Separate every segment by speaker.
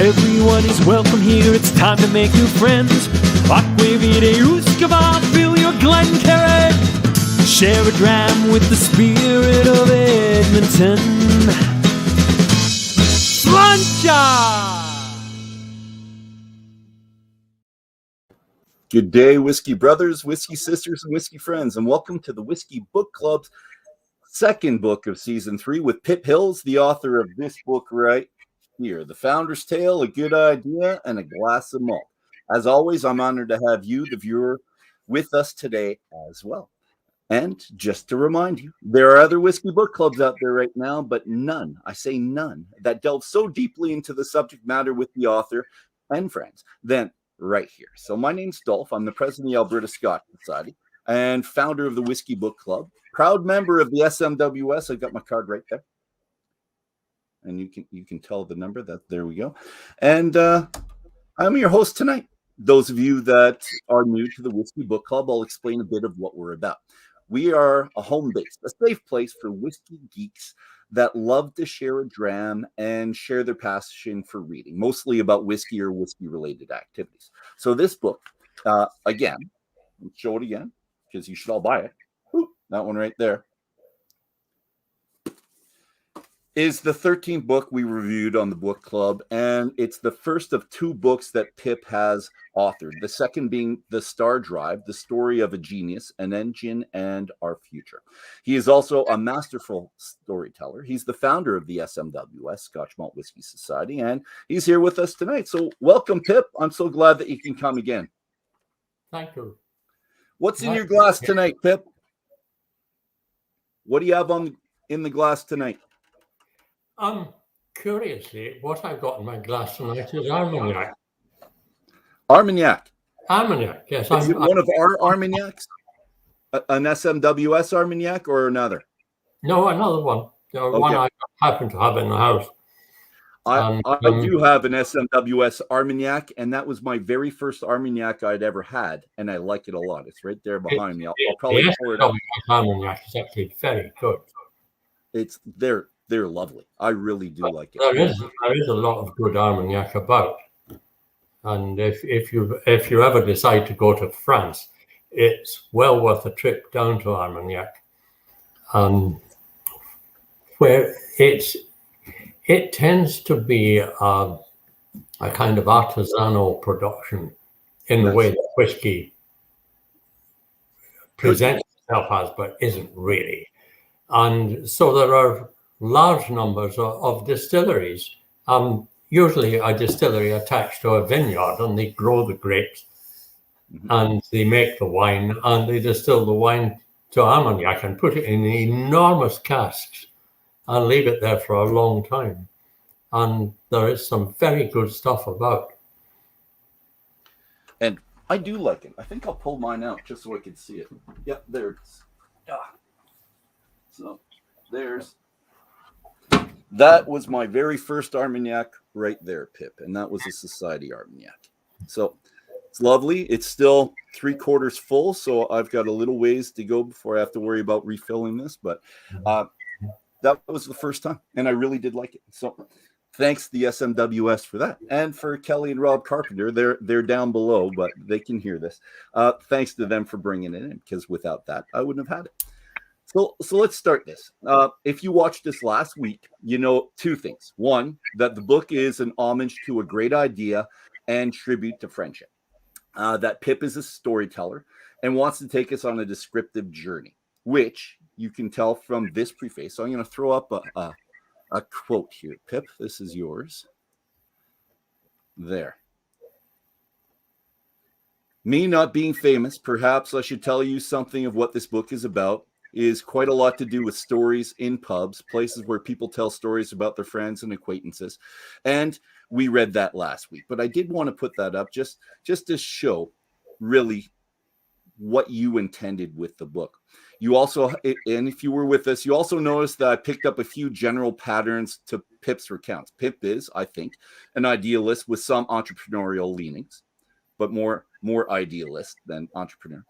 Speaker 1: Everyone is welcome here, it's time to make new friends. Aquavit Uskava, fill your Glencairn. Share a dram with the spirit of Edmonton. Slancha!
Speaker 2: Good day, whiskey brothers, whiskey sisters, and whiskey friends, and welcome to the Whisky Book Club's second book of season 3 with Pip Hills, the author of this book right here, The Founder's Tale, A Good Idea, and a Glass of Malt. As always, I'm honored to have you, the viewer, with us today as well. And just to remind you, there are other whiskey book clubs out there right now, but none, I say none, that delve so deeply into the subject matter with the author and friends than right here. So my name's Dolph. I'm the president of the Alberta Scotch Society and founder of the Whisky Book Club, proud member of the SMWS. I got my card right there. And you can tell the number that there we go. And I'm your host tonight. Those of you that are new to the Whisky Book Club, I'll explain a bit of what we're about. We are a home base, a safe place for whiskey geeks that love to share a dram and share their passion for reading, mostly about whiskey or whiskey-related activities. So this book, again, I'll show it again, because you should all buy it. Ooh, that one right there. Is the 13th book we reviewed on the book club, and it's the first of 2 books that Pip has authored. The second being The Star Drive, the story of a genius, an engine, and our future. He is also a masterful storyteller. He's the founder of the SMWS, Scotch Malt Whisky Society, and he's here with us tonight. So welcome, Pip. I'm so glad that you can come again.
Speaker 3: Thank you.
Speaker 2: What's in your glass tonight, Pip? What do you have in the glass tonight?
Speaker 3: Curiously, what I've got in my glass tonight is Armagnac.
Speaker 2: Armagnac?
Speaker 3: Armagnac, yes.
Speaker 2: Is it one of our Armagnacs? An SMWS Armagnac or another?
Speaker 3: No, another one. Okay. One I happen to have in the house.
Speaker 2: I do have an SMWS Armagnac, and that was my very first Armagnac I'd ever had, and I like it a lot. It's right there behind me. I'll probably pour it up.
Speaker 3: Armagnac is actually very good.
Speaker 2: They're lovely. I really do like it.
Speaker 3: There is a lot of good Armagnac about, and if you ever decide to go to France, it's well worth a trip down to Armagnac, where it tends to be a kind of artisanal production in the way that whiskey presents itself as, but isn't really. And so there are large numbers of distilleries, usually a distillery attached to a vineyard, and they grow the grapes and they make the wine and they distill the wine to Armagnac and put it in enormous casks and leave it there for a long time. And there is some very good stuff about.
Speaker 2: And I do like it. I think I'll pull mine out just so I can see it. Yep, there it is. So there's. That was my very first Armagnac right there, Pip, and that was a Society Armagnac. So it's lovely. It's still 3/4 full, so I've got a little ways to go before I have to worry about refilling this, but that was the first time, and I really did like it. So thanks to the SMWS for that, and for Kelly and Rob Carpenter. They're down below, but they can hear this. Thanks to them for bringing it in, because without that, I wouldn't have had it. So let's start this. If you watched this last week, you know 2 things. One, that the book is an homage to a great idea and tribute to friendship. That Pip is a storyteller and wants to take us on a descriptive journey, which you can tell from this preface. So I'm going to throw up a quote here. Pip, this is yours. There. Me not being famous, perhaps I should tell you something of what this book is about. Is quite a lot to do with stories in pubs, places where people tell stories about their friends and acquaintances. And we read that last week. But I did want to put that up just to show really what you intended with the book. You also, and if you were with us, you also noticed that I picked up a few general patterns to Pip's recounts. Pip is, I think, an idealist with some entrepreneurial leanings, but more idealist than entrepreneur.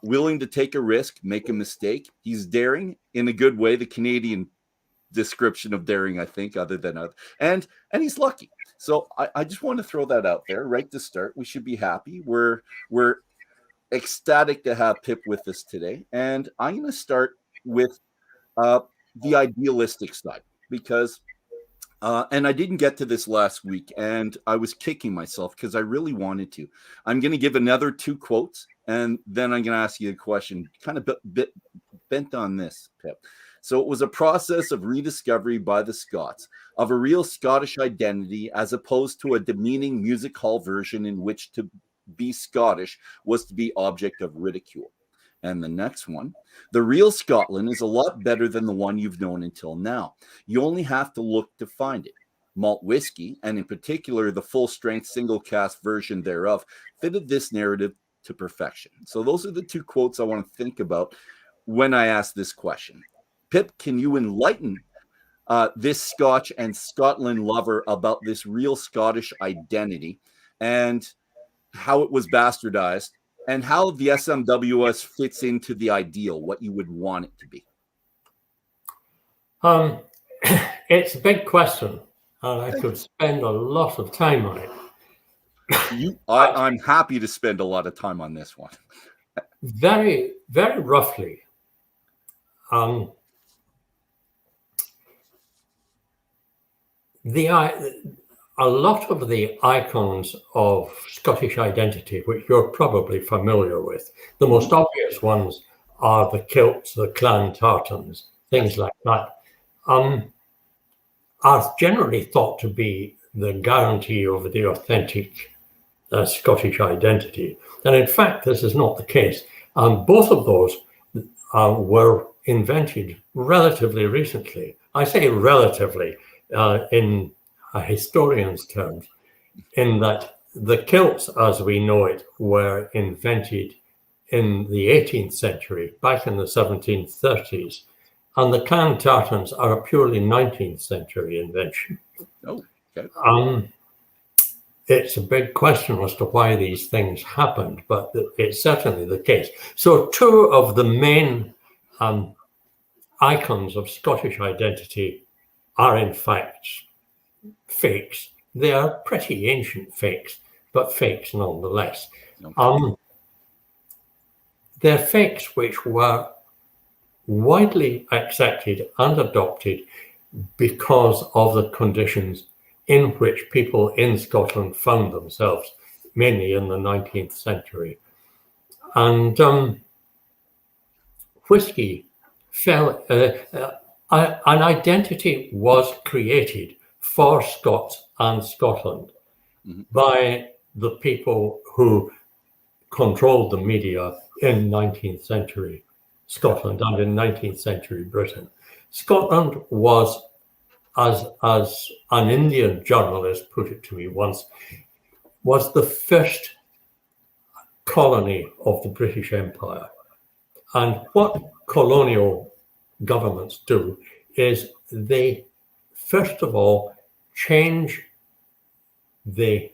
Speaker 2: Willing to take a risk, make a mistake. He's daring in a good way, the Canadian description of daring, I think, other than and he's lucky. So I just want to throw that out there right to start. We should be happy. We're ecstatic to have Pip with us today, and I'm going to start with the idealistic side because. And I didn't get to this last week, and I was kicking myself because I really wanted to. I'm going to give another 2 quotes, and then I'm going to ask you a question, kind of bit bent on this, Pip. So it was a process of rediscovery by the Scots of a real Scottish identity, as opposed to a demeaning music hall version in which to be Scottish was to be object of ridicule. And the next one, the real Scotland is a lot better than the one you've known until now. You only have to look to find it. Malt whiskey, and in particular the full-strength single cask version thereof, fitted this narrative to perfection. So those are the 2 quotes I want to think about when I ask this question. Pip, can you enlighten this Scotch and Scotland lover about this real Scottish identity and how it was bastardized? And how the SMWS fits into the ideal, what you would want it to be?
Speaker 3: It's a big question, and I could spend a lot of time on it.
Speaker 2: I'm happy to spend a lot of time on this one.
Speaker 3: Very, very roughly, a lot of the icons of Scottish identity, which you're probably familiar with, the most obvious ones are the Kilts, the clan Tartans, things like that, are generally thought to be the guarantee of the authentic Scottish identity. And in fact, this is not the case. Both of those were invented relatively recently. I say relatively in a historian's terms, in that the kilts as we know it were invented in the 18th century, back in the 1730s, and the clan Tartans are a purely 19th century invention.
Speaker 2: Oh, okay.
Speaker 3: It's a big question as to why these things happened, but it's certainly the case. So 2 of the main icons of Scottish identity are in fact fakes. They are pretty ancient fakes, but fakes nonetheless. Okay. They're fakes which were widely accepted and adopted because of the conditions in which people in Scotland found themselves, mainly in the 19th century. And whiskey fell, an identity was created for Scots and Scotland by the people who controlled the media in 19th century Scotland and in 19th century Britain. Scotland was, as an Indian journalist put it to me once, was the first colony of the British Empire. And what colonial governments do is they, first of all, change the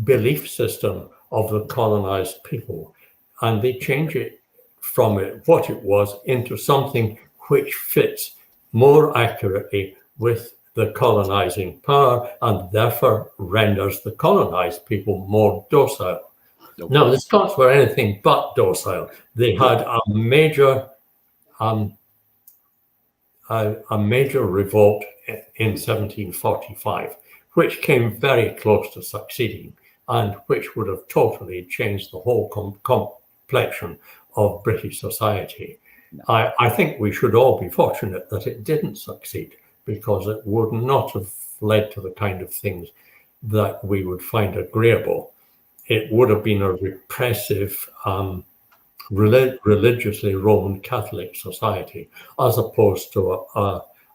Speaker 3: belief system of the colonized people, and they change it from what it was into something which fits more accurately with the colonizing power and therefore renders the colonized people more docile. Okay. Now, the Scots were anything but docile. They had a major revolt in 1745, which came very close to succeeding and which would have totally changed the whole complexion of British society. No. I think we should all be fortunate that it didn't succeed, because it would not have led to the kind of things that we would find agreeable. It would have been a repressive, religiously Roman Catholic society, as opposed to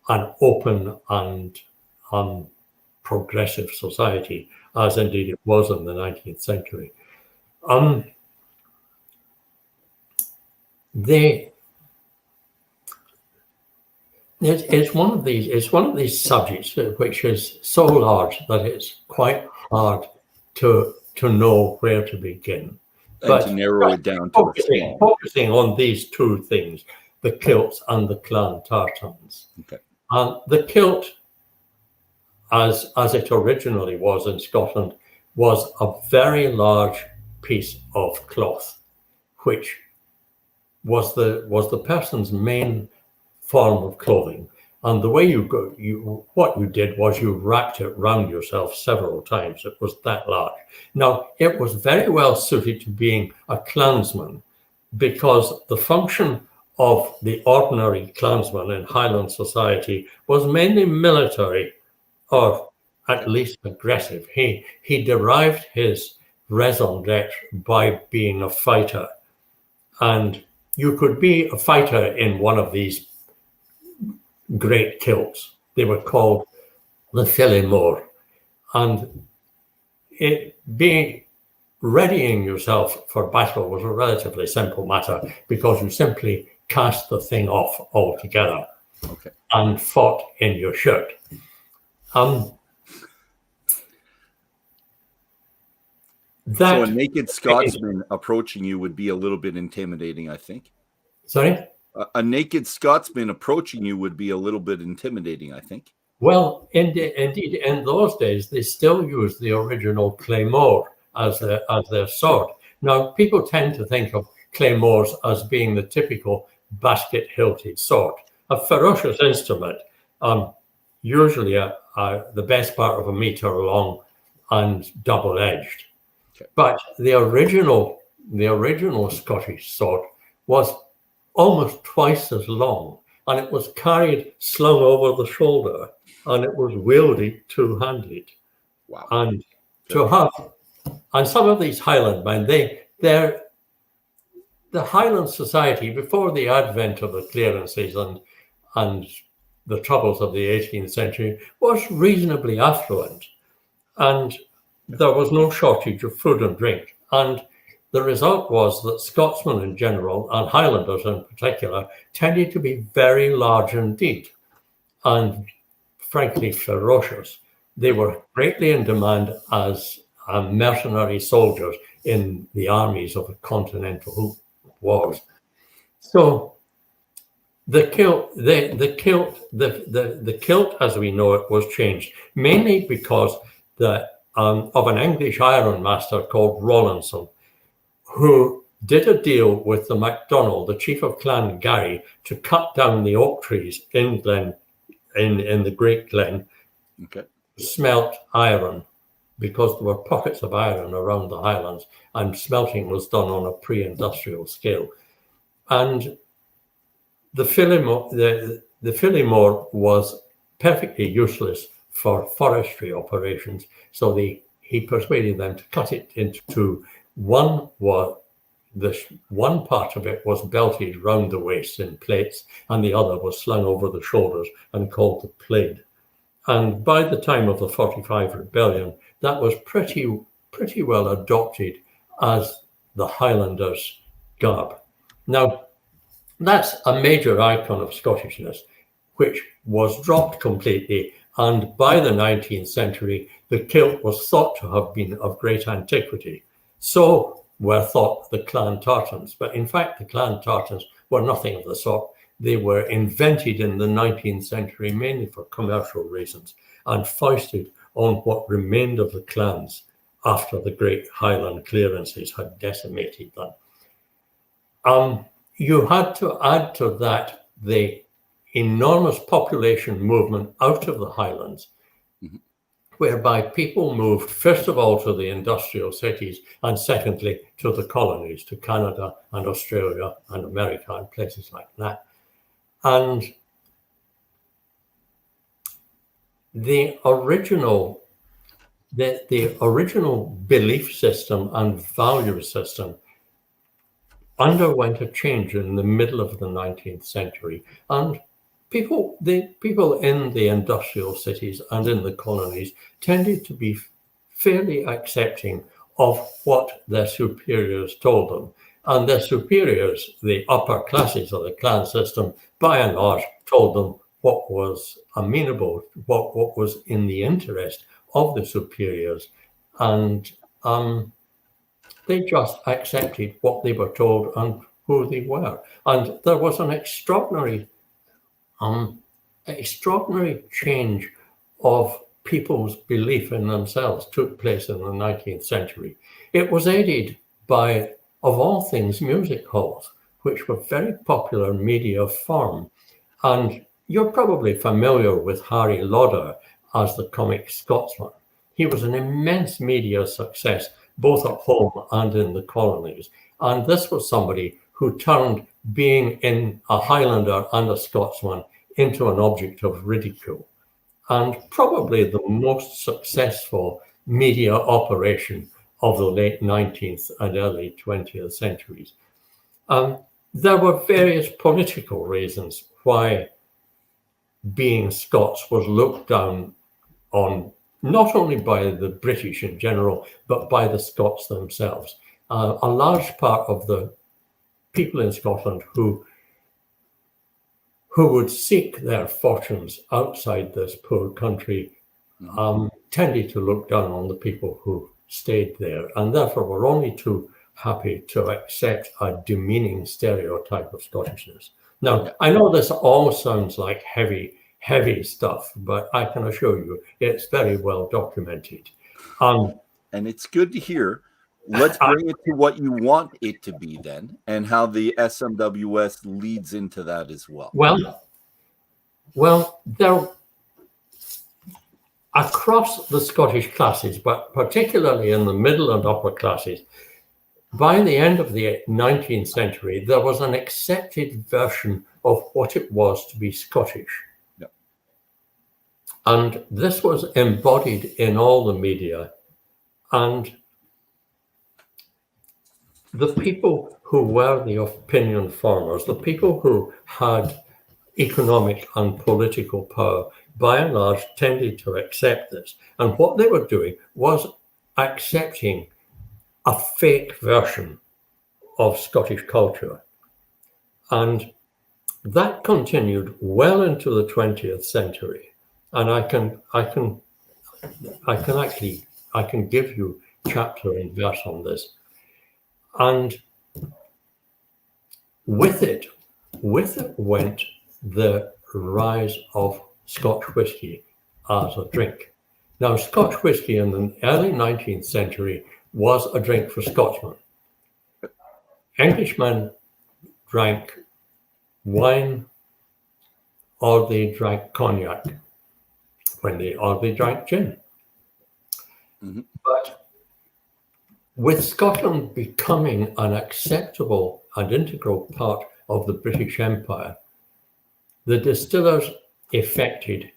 Speaker 3: an open and progressive society, as indeed it was in the 19th century. It's one of these subjects which is so large that it's quite hard to know where to begin.
Speaker 2: But to narrow it down to
Speaker 3: focusing on these 2 things, the Kilts and the clan Tartans.
Speaker 2: Okay.
Speaker 3: The kilt, as it originally was in Scotland, was a very large piece of cloth, which was the person's main form of clothing. And the way what you did was you wrapped it round yourself several times. It was that large. Now, it was very well suited to being a clansman, because the function of the ordinary clansman in Highland society was mainly military, or at least aggressive. He derived his raison d'etre by being a fighter. And you could be a fighter in one of these great kilts. They were called the Phillimore. And readying yourself for battle was a relatively simple matter, because you simply cast the thing off altogether and fought in your shirt.
Speaker 2: So a naked Scotsman approaching you would be a little bit intimidating, I think.
Speaker 3: Sorry?
Speaker 2: A naked Scotsman approaching you would be a little bit intimidating, I think.
Speaker 3: Well, indeed, in those days, they still used the original claymore as their sword. Now, people tend to think of claymores as being the typical basket-hilted sword, a ferocious instrument, usually the best part of a meter long and double-edged. Okay. But the original Scottish sword was almost twice as long, and it was carried slung over the shoulder, and it was wielded two-handed.
Speaker 2: Wow!
Speaker 3: And some of these Highland men, the Highland society, before the advent of the clearances and the troubles of the 18th century, was reasonably affluent, and there was no shortage of food and drink. And the result was that Scotsmen in general, and Highlanders in particular, tended to be very large indeed, and frankly ferocious. They were greatly in demand as mercenary soldiers in the armies of the continental wars. So the kilt as we know it was changed, mainly because of an English ironmaster called Rawlinson, who did a deal with the MacDonald, the chief of Clan Gary, to cut down the oak trees in the Great Glen, smelt iron, because there were pockets of iron around the Highlands, and smelting was done on a pre-industrial scale. And the Phillimore was perfectly useless for forestry operations, so he persuaded them to cut it into two. One part of it was belted round the waist in plates, and the other was slung over the shoulders and called the plaid. And by the time of the 45 rebellion, that was pretty well adopted as the Highlanders' garb. Now, that's a major icon of Scottishness, which was dropped completely. And by the 19th century, the kilt was thought to have been of great antiquity. So were thought the Clan Tartans. But in fact, the Clan Tartans were nothing of the sort. They were invented in the 19th century mainly for commercial reasons and foisted on what remained of the clans after the great Highland clearances had decimated them. You had to add to that the enormous population movement out of the Highlands, whereby people moved, first of all, to the industrial cities, and secondly, to the colonies, to Canada and Australia and America and places like that. And the original belief system and value system underwent a change in the middle of the 19th century, and people in the industrial cities and in the colonies tended to be fairly accepting of what their superiors told them. And their superiors, the upper classes of the clan system, by and large, told them what was amenable, what was in the interest of the superiors. And they just accepted what they were told and who they were. And there was an extraordinary extraordinary change of people's belief in themselves took place in the 19th century. It was aided by, of all things, music halls, which were very popular media form. And you're probably familiar with Harry Lauder as the comic Scotsman. He was an immense media success, both at home and in the colonies. And this was somebody who turned being in a Highlander and a Scotsman into an object of ridicule. And probably the most successful media operation of the late 19th and early 20th centuries. There were various political reasons why being Scots was looked down on, not only by the British in general, but by the Scots themselves. A large part of the people in Scotland who would seek their fortunes outside this poor country tended to look down on the people who stayed there, and therefore were only too happy to accept a demeaning stereotype of Scottishness. Now, I know this all sounds like heavy stuff, but I can assure you it's very well documented.
Speaker 2: And it's good to hear. Let's bring it to what you want it to be then, and how the SMWS leads into that as well.
Speaker 3: Well, there, across the Scottish classes, but particularly in the middle and upper classes, by the end of the 19th century, there was an accepted version of what it was to be Scottish.
Speaker 2: Yep.
Speaker 3: And this was embodied in all the media. And the people who were the opinion formers, the people who had economic and political power, by and large, tended to accept this. And what they were doing was accepting a fake version of Scottish culture. And that continued well into the 20th century. And I can give you chapter and verse on this. And with it went the rise of Scotch whisky as a drink. Now, Scotch whisky in the early 19th century was a drink for Scotchmen. Englishmen drank wine, or they drank cognac, or they drank gin.
Speaker 2: Mm-hmm.
Speaker 3: But with Scotland becoming an acceptable and integral part of the British Empire, the distillers effected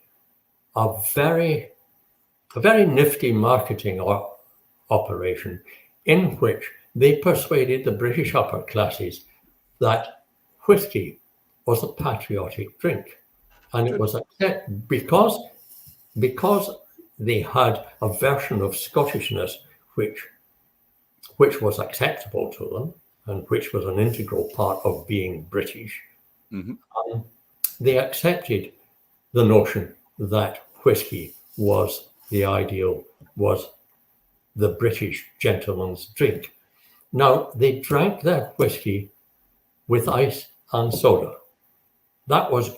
Speaker 3: a very nifty marketing operation in which they persuaded the British upper classes that whisky was a patriotic drink. And it was accepted because they had a version of Scottishness which was acceptable to them and which was an integral part of being British.
Speaker 2: Mm-hmm.
Speaker 3: They accepted the notion that whisky was the ideal, was the British gentleman's drink. Now, they drank their whisky with ice and soda. That was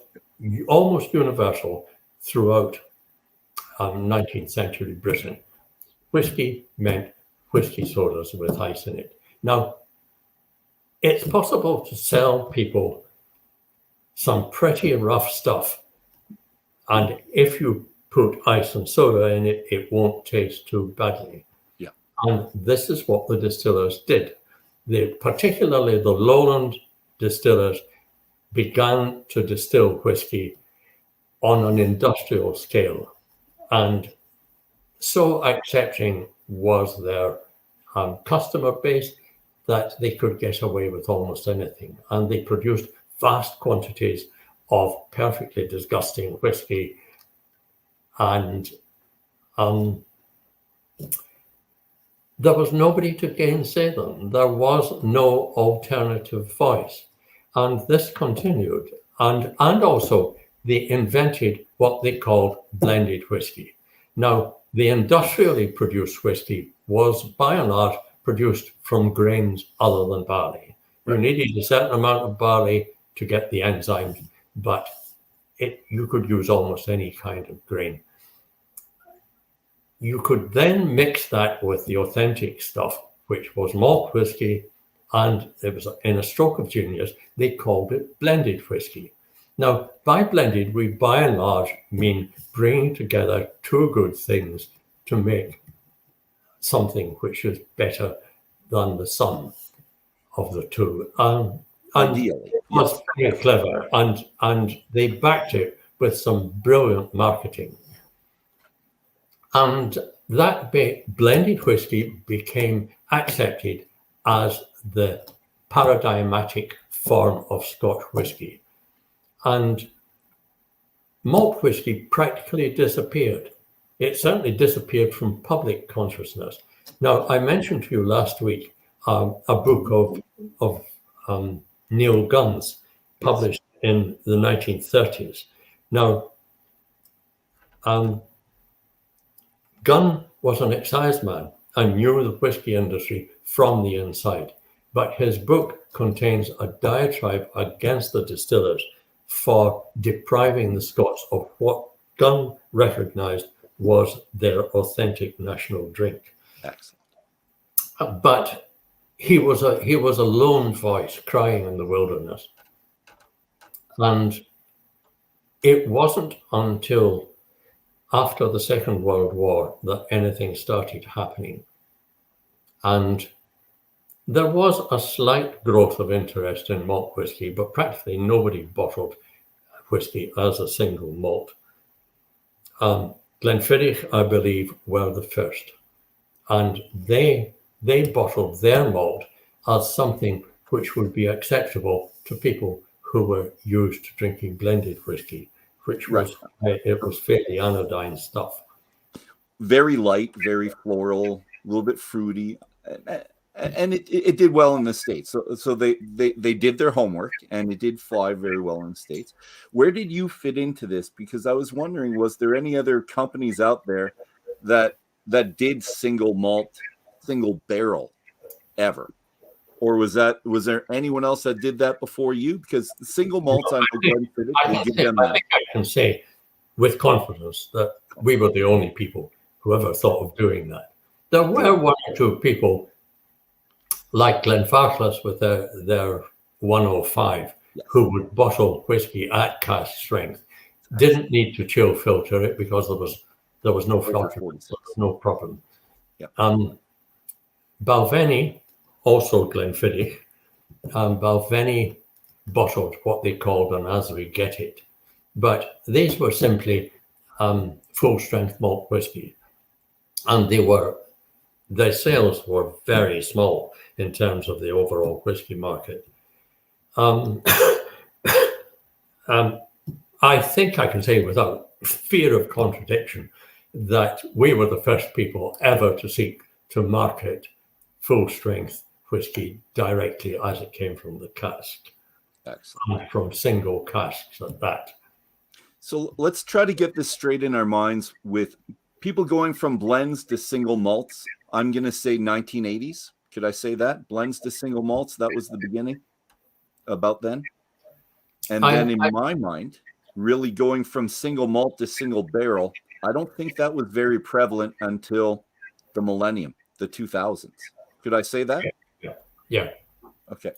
Speaker 3: almost universal throughout 19th century Britain. Whisky meant whisky sodas with ice in it. Now, it's possible to sell people some pretty rough stuff, and if you put ice and soda in it, it won't taste too badly.
Speaker 2: Yeah.
Speaker 3: And this is what the distillers did. Particularly the lowland distillers began to distill whisky on an industrial scale, and so accepting was their customer base that they could get away with almost anything. And they produced vast quantities of perfectly disgusting whisky. And there was nobody to gainsay them. There was no alternative voice. And this continued. And also they invented what they called blended whisky. Now, the industrially produced whisky was by and large produced from grains other than barley. You needed a certain amount of barley to get the enzymes, but you could use almost any kind of grain. You could then mix that with the authentic stuff, which was malt whiskey, and it was in a stroke of genius, they called it blended whiskey. Now, by blended, we by and large mean bringing together two good things to make something which is better than the sum of the two.
Speaker 2: Ideally,
Speaker 3: it was very clever, and they backed it with some brilliant marketing. And that blended whiskey became accepted as the paradigmatic form of Scotch whiskey. And malt whiskey practically disappeared. It certainly disappeared from public consciousness. Now, I mentioned to you last week a book of Neil Gunn's, published in the 1930s. Now, Gunn was an exciseman and knew the whiskey industry from the inside, but his book contains a diatribe against the distillers for depriving the Scots of what Gunn recognized was their authentic national drink.
Speaker 2: Excellent.
Speaker 3: But he was a lone voice crying in the wilderness. And it wasn't until after the Second World War that anything started happening. And there was a slight growth of interest in malt whiskey, but practically nobody bottled whiskey as a single malt. Glenfiddich, I believe, were the first. And they bottled their malt as something which would be acceptable to people who were used to drinking blended whiskey, which was, it was fairly anodyne stuff.
Speaker 2: Very light, very floral, a little bit fruity. And it did well in the States. So they did their homework, and it did fly very well in the States. Where did you fit into this? Because I was wondering, was there any other companies out there that did single malt, single barrel ever? Or was there anyone else that did that before you? Because single malts, I think
Speaker 3: I can say with confidence that we were the only people who ever thought of doing that. There were one or two people like Glenfarclas with their 105 who would bottle whiskey at cask strength. Didn't need to chill filter it because there was no filter, no problem. Balvenie, also Glenfiddich, Balvenie bottled what they called an as we get it, but these were simply full strength malt whiskey, and their sales were very small in terms of the overall whiskey market. I think I can say without fear of contradiction that we were the first people ever to seek to market full strength whiskey directly as it came from the cask. Excellent. From single casks at that.
Speaker 2: So let's try to get this straight in our minds with people going from blends to single malts. I'm going to say 1980s. Could I say that? Blends to single malts. That was the beginning about then. And then in my mind, really going from single malt to single barrel, I don't think that was very prevalent until the millennium, the 2000s. Could I say that?
Speaker 3: Yeah.
Speaker 2: Okay.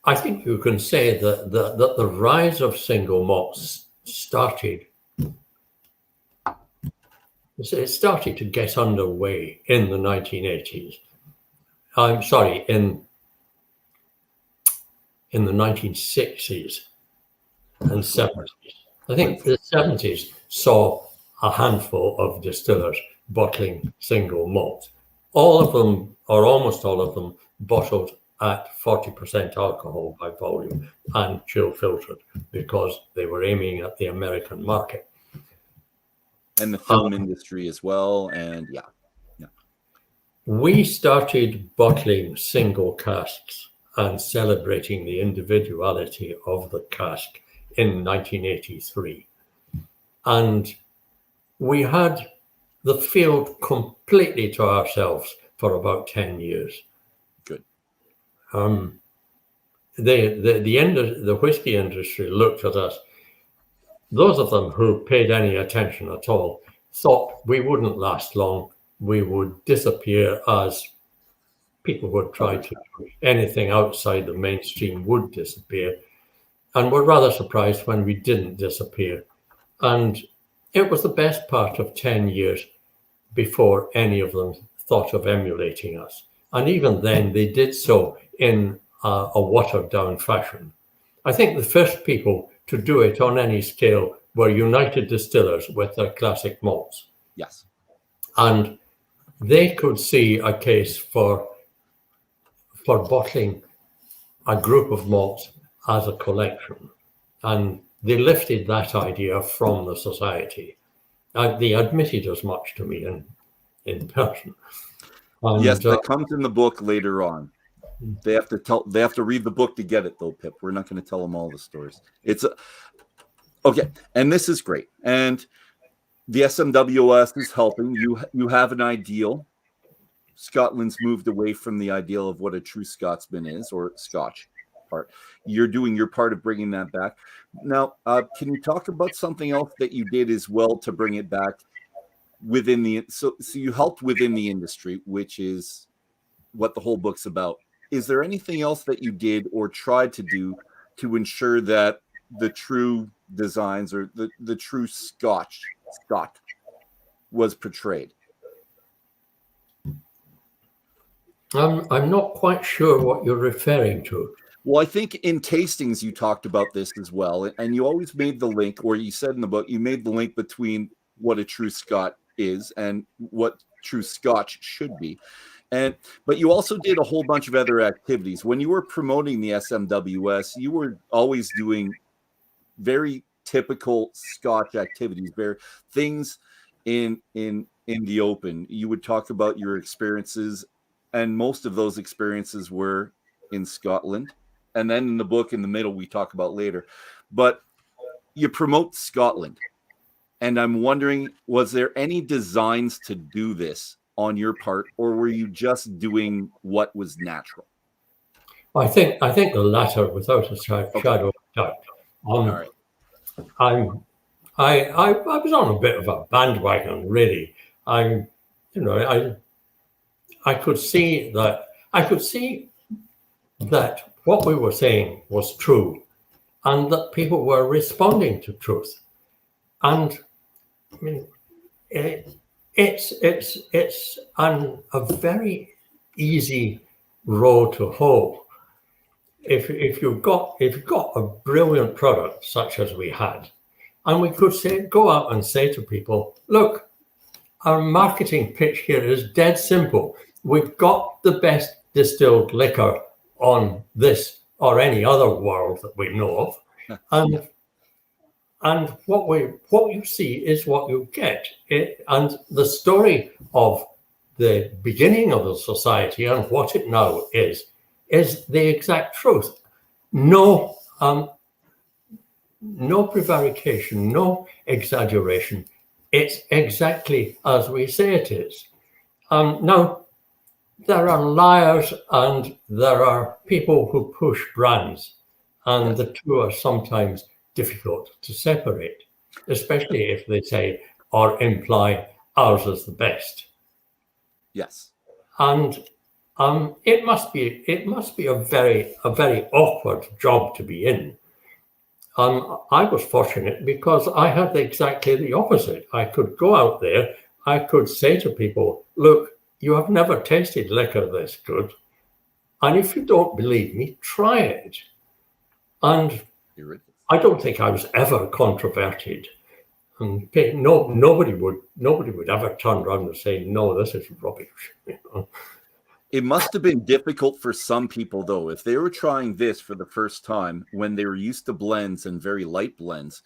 Speaker 3: I think you can say that the rise of single malts started. It started to get underway in the 1980s. I'm sorry, in the 1960s and 70s. I think the 70s saw a handful of distillers bottling single malt. All of them, or almost all of them, bottled at 40% alcohol by volume and chill filtered because they were aiming at the American market.
Speaker 2: And the film industry as well. And yeah.
Speaker 3: We started bottling single casks and celebrating the individuality of the cask in 1983. And we had the field completely to ourselves for about 10 years.
Speaker 2: Good.
Speaker 3: the whiskey industry looked at us. Those of them who paid any attention at all thought we wouldn't last long. We would disappear as people would try to do anything outside the mainstream would disappear. And were rather surprised when we didn't disappear. And it was the best part of 10 years before any of them thought of emulating us. And even then, they did so in a watered-down fashion. I think the first people to do it on any scale were United Distillers with their classic malts.
Speaker 2: Yes.
Speaker 3: And they could see a case for bottling a group of malts as a collection. And they lifted that idea from the society. They admitted as much to me in person. And,
Speaker 2: yes, that comes in the book later on. They have to read the book to get it, though, Pip. We're not going to tell them all the stories. Okay, and this is great. And the SMWS is helping. You have an ideal. Scotland's moved away from the ideal of what a true Scotsman is, or Scotch part. You're doing your part of bringing that back. Now, can you talk about something else that you did as well to bring it back within the... So you helped within the industry, which is what the whole book's about. Is there anything else that you did or tried to do to ensure that the true designs or the true Scot was portrayed?
Speaker 3: I'm not quite sure what you're referring to.
Speaker 2: Well, I think in tastings you talked about this as well, and you always made the link, or you said in the book, you made the link between what a true Scot is and what true Scotch should be. But you also did a whole bunch of other activities. When you were promoting the SMWS, you were always doing very typical Scotch activities, things in the open. You would talk about your experiences, and most of those experiences were in Scotland. And then in the book, in the middle, we talk about later. But you promote Scotland. And I'm wondering, was there any designs to do this on your part, or were you just doing what was natural?
Speaker 3: I think the latter, without a shadow of doubt.
Speaker 2: All right.
Speaker 3: I was on a bit of a bandwagon, really. I could see that what we were saying was true, and that people were responding to truth. And I mean, it's a very easy row to hoe. If you've got a brilliant product such as we had, and we could go out and say to people, look, our marketing pitch here is dead simple. We've got the best distilled liquor on this or any other world that we know of, and what you see is what you get. And the story of the beginning of the society and what it now is the exact truth. No prevarication, no exaggeration. It's exactly as we say it is. Now, there are liars and there are people who push brands, and the two are sometimes difficult to separate, especially if they say or imply ours is the best.
Speaker 2: Yes.
Speaker 3: And it must be a very awkward job to be in. I was fortunate because I had exactly the opposite. I could go out there, I could say to people, look, you have never tasted liquor this good, and if you don't believe me, try it. And I don't think I was ever controverted. And nobody would ever turn around and say, no, this is rubbish. You know?
Speaker 2: It must have been difficult for some people, though, if they were trying this for the first time when they were used to blends and very light blends.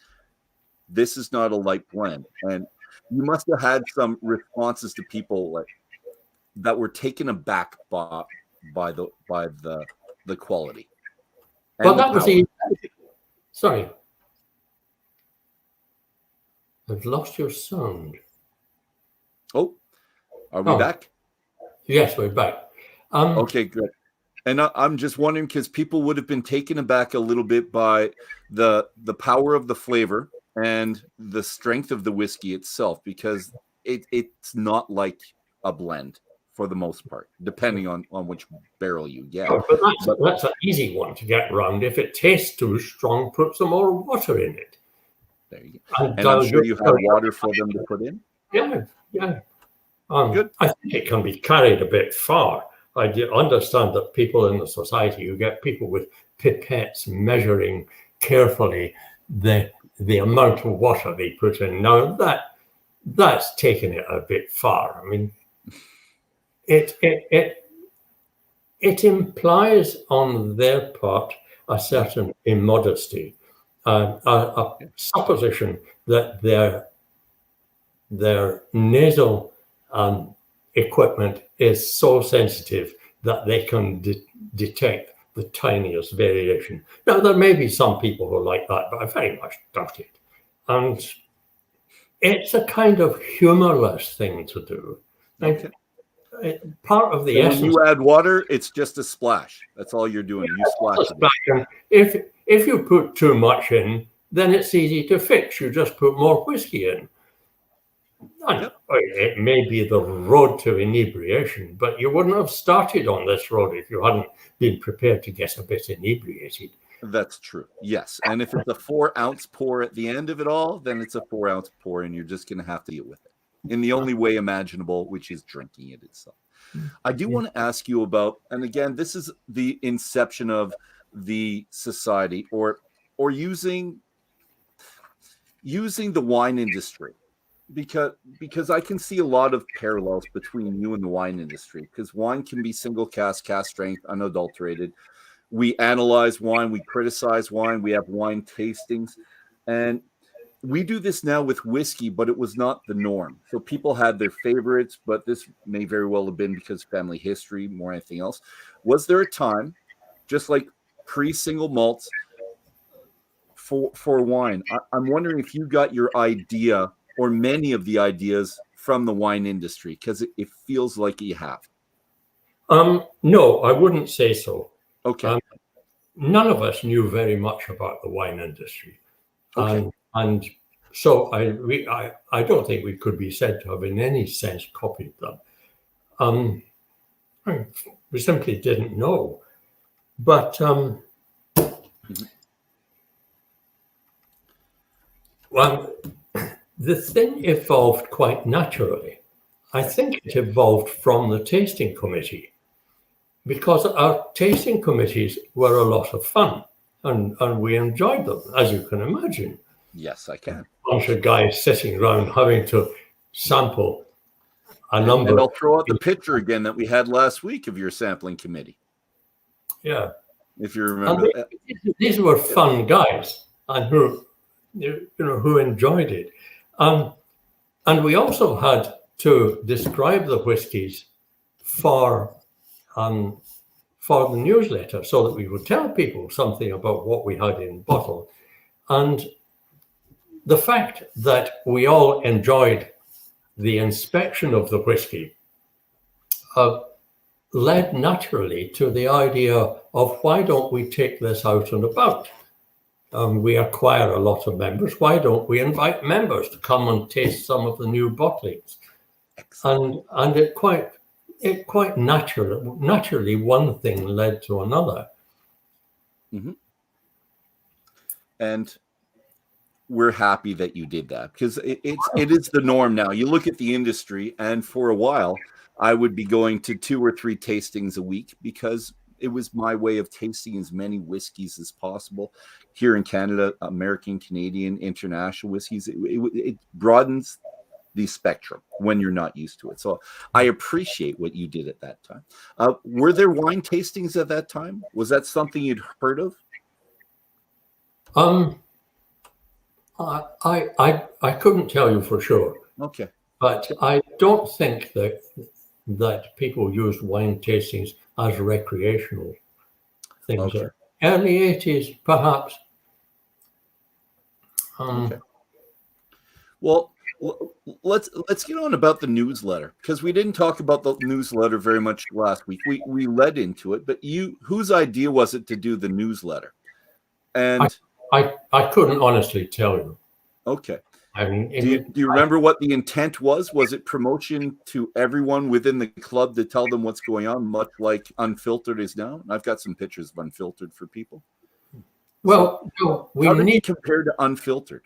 Speaker 2: This is not a light blend, and you must have had some responses to people that were taken aback by the quality.
Speaker 3: Well, that was sorry, I've lost your sound.
Speaker 2: Oh, are we back?
Speaker 3: Yes, we're back.
Speaker 2: Okay, good. And I'm just wondering, because people would have been taken aback a little bit by the power of the flavor and the strength of the whiskey itself, because it's not like a blend for the most part, depending on which barrel you get.
Speaker 3: Oh, but that's an easy one to get around. If it tastes too strong, put some more water in it.
Speaker 2: There you go. And I'm sure you have water for them to put in.
Speaker 3: Yeah.
Speaker 2: Good.
Speaker 3: I think it can be carried a bit far. I do understand that people in the society, you get people with pipettes measuring carefully the amount of water they put in. Now that's taking it a bit far. I mean, it implies on their part a certain immodesty, a supposition that their nasal equipment is so sensitive that they can detect the tiniest variation. Now, there may be some people who are like that, but I very much doubt it. And it's a kind of humorless thing to do.
Speaker 2: Okay.
Speaker 3: Part of the
Speaker 2: so
Speaker 3: essence.
Speaker 2: When you add water, it's just a splash. That's all you're doing. You splash
Speaker 3: it. If you put too much in, then it's easy to fix. You just put more whiskey in. And it may be the road to inebriation, but you wouldn't have started on this road if you hadn't been prepared to get a bit inebriated.
Speaker 2: That's true. Yes. And if it's a 4-ounce pour at the end of it all, then it's a 4-ounce pour, and you're just going to have to deal with it in the only way imaginable, which is drinking it itself. I do want to ask you about, and again, this is the inception of the society, or using the wine industry. Because I can see a lot of parallels between you and the wine industry, because wine can be single cask strength, unadulterated. We analyze wine, we criticize wine, we have wine tastings, and we do this now with whiskey, but it was not the norm. So people had their favorites, but this may very well have been because of family history more than anything else. Was there a time, just like pre-single malts for wine? I'm wondering if you got your idea or many of the ideas from the wine industry, because it feels like you have.
Speaker 3: No, I wouldn't say so.
Speaker 2: Okay.
Speaker 3: None of us knew very much about the wine industry.
Speaker 2: Okay.
Speaker 3: And so I don't think we could be said to have in any sense copied them. We simply didn't know. But well, the thing evolved quite naturally. I think it evolved from the tasting committee, because our tasting committees were a lot of fun, and we enjoyed them, as you can imagine.
Speaker 2: Yes, I can.
Speaker 3: A bunch of guys sitting around having to sample a number.
Speaker 2: And I'll throw out the picture again that we had last week of your sampling committee.
Speaker 3: Yeah.
Speaker 2: If you remember.
Speaker 3: These were fun guys, and who enjoyed it. And we also had to describe the whiskies for the newsletter, so that we would tell people something about what we had in bottle. And the fact that we all enjoyed the inspection of the whiskey led naturally to the idea of, why don't we take this out and about? We acquire a lot of members. Why don't we invite members to come and taste some of the new bottlings? And it quite naturally one thing led to another.
Speaker 2: Mm-hmm. And we're happy that you did that, because it is the norm now. You look at the industry, and for a while, I would be going to 2 or 3 tastings a week, because it was my way of tasting as many whiskeys as possible here in Canada, American, Canadian, international whiskeys. It broadens the spectrum when you're not used to it. So I appreciate what you did at that time. Were there wine tastings at that time? Was that something you'd heard of?
Speaker 3: I couldn't tell you for sure.
Speaker 2: Okay.
Speaker 3: But I don't think that people used wine tastings as recreational things.
Speaker 2: Okay.
Speaker 3: Early 80s, perhaps.
Speaker 2: Okay. Well, let's get on about the newsletter, because we didn't talk about the newsletter very much last week. We led into it, but whose idea was it to do the newsletter? And
Speaker 3: I couldn't honestly tell you.
Speaker 2: Okay.
Speaker 3: I mean,
Speaker 2: do you remember what the intent was? Was it promotion to everyone within the club to tell them what's going on, much like Unfiltered is now? I've got some pictures of Unfiltered for people.
Speaker 3: Well,
Speaker 2: so how did it compare to Unfiltered?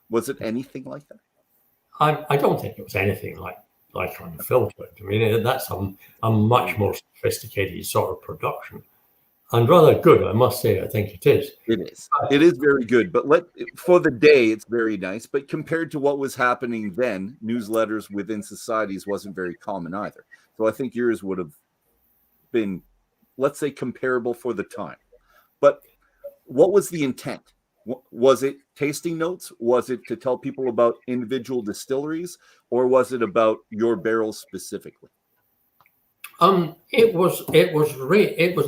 Speaker 2: Was it anything like that?
Speaker 3: I don't think it was anything like Unfiltered. I mean, that's a much more sophisticated sort of production, and rather good, I must say. I think it is.
Speaker 2: It is very good, but for the day, it's very nice. But compared to what was happening then, newsletters within societies wasn't very common either. So I think yours would have been, let's say, comparable for the time. But what was the intent? Was it tasting notes? Was it to tell people about individual distilleries, or was it about your barrels specifically?
Speaker 3: It was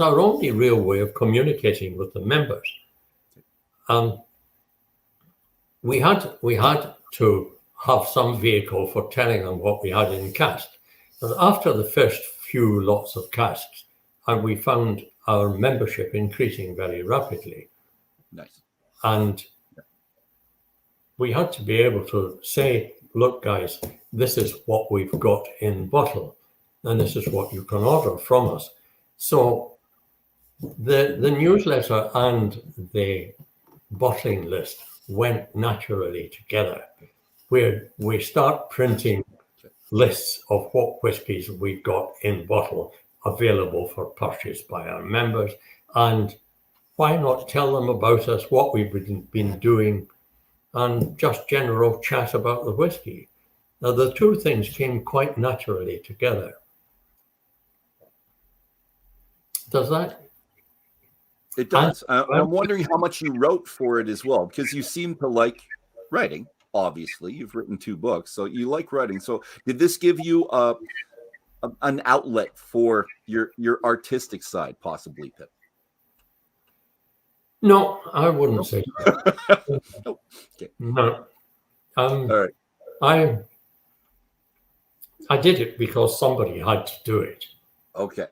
Speaker 3: our only real way of communicating with the members. We had to have some vehicle for telling them what we had in cask. But after the first few lots of casks, we found our membership increasing very rapidly.
Speaker 2: Nice.
Speaker 3: And we had to be able to say, look, guys, this is what we've got in bottle, and this is what you can order from us. So the newsletter and the bottling list went naturally together, where we start printing lists of what whiskies we've got in bottle available for purchase by our members, and why not tell them about us, what we've been doing, and just general chat about the whiskey. Now, the two things came quite naturally together. Does that?
Speaker 2: It does. I'm wondering how much you wrote for it as well, because you seem to like writing. Obviously, you've written 2 books, so you like writing. So did this give you an outlet for your artistic side, possibly, Pip?
Speaker 3: No, I wouldn't say that.
Speaker 2: Okay.
Speaker 3: No.
Speaker 2: All right.
Speaker 3: I did it because somebody had to do it.
Speaker 2: Okay.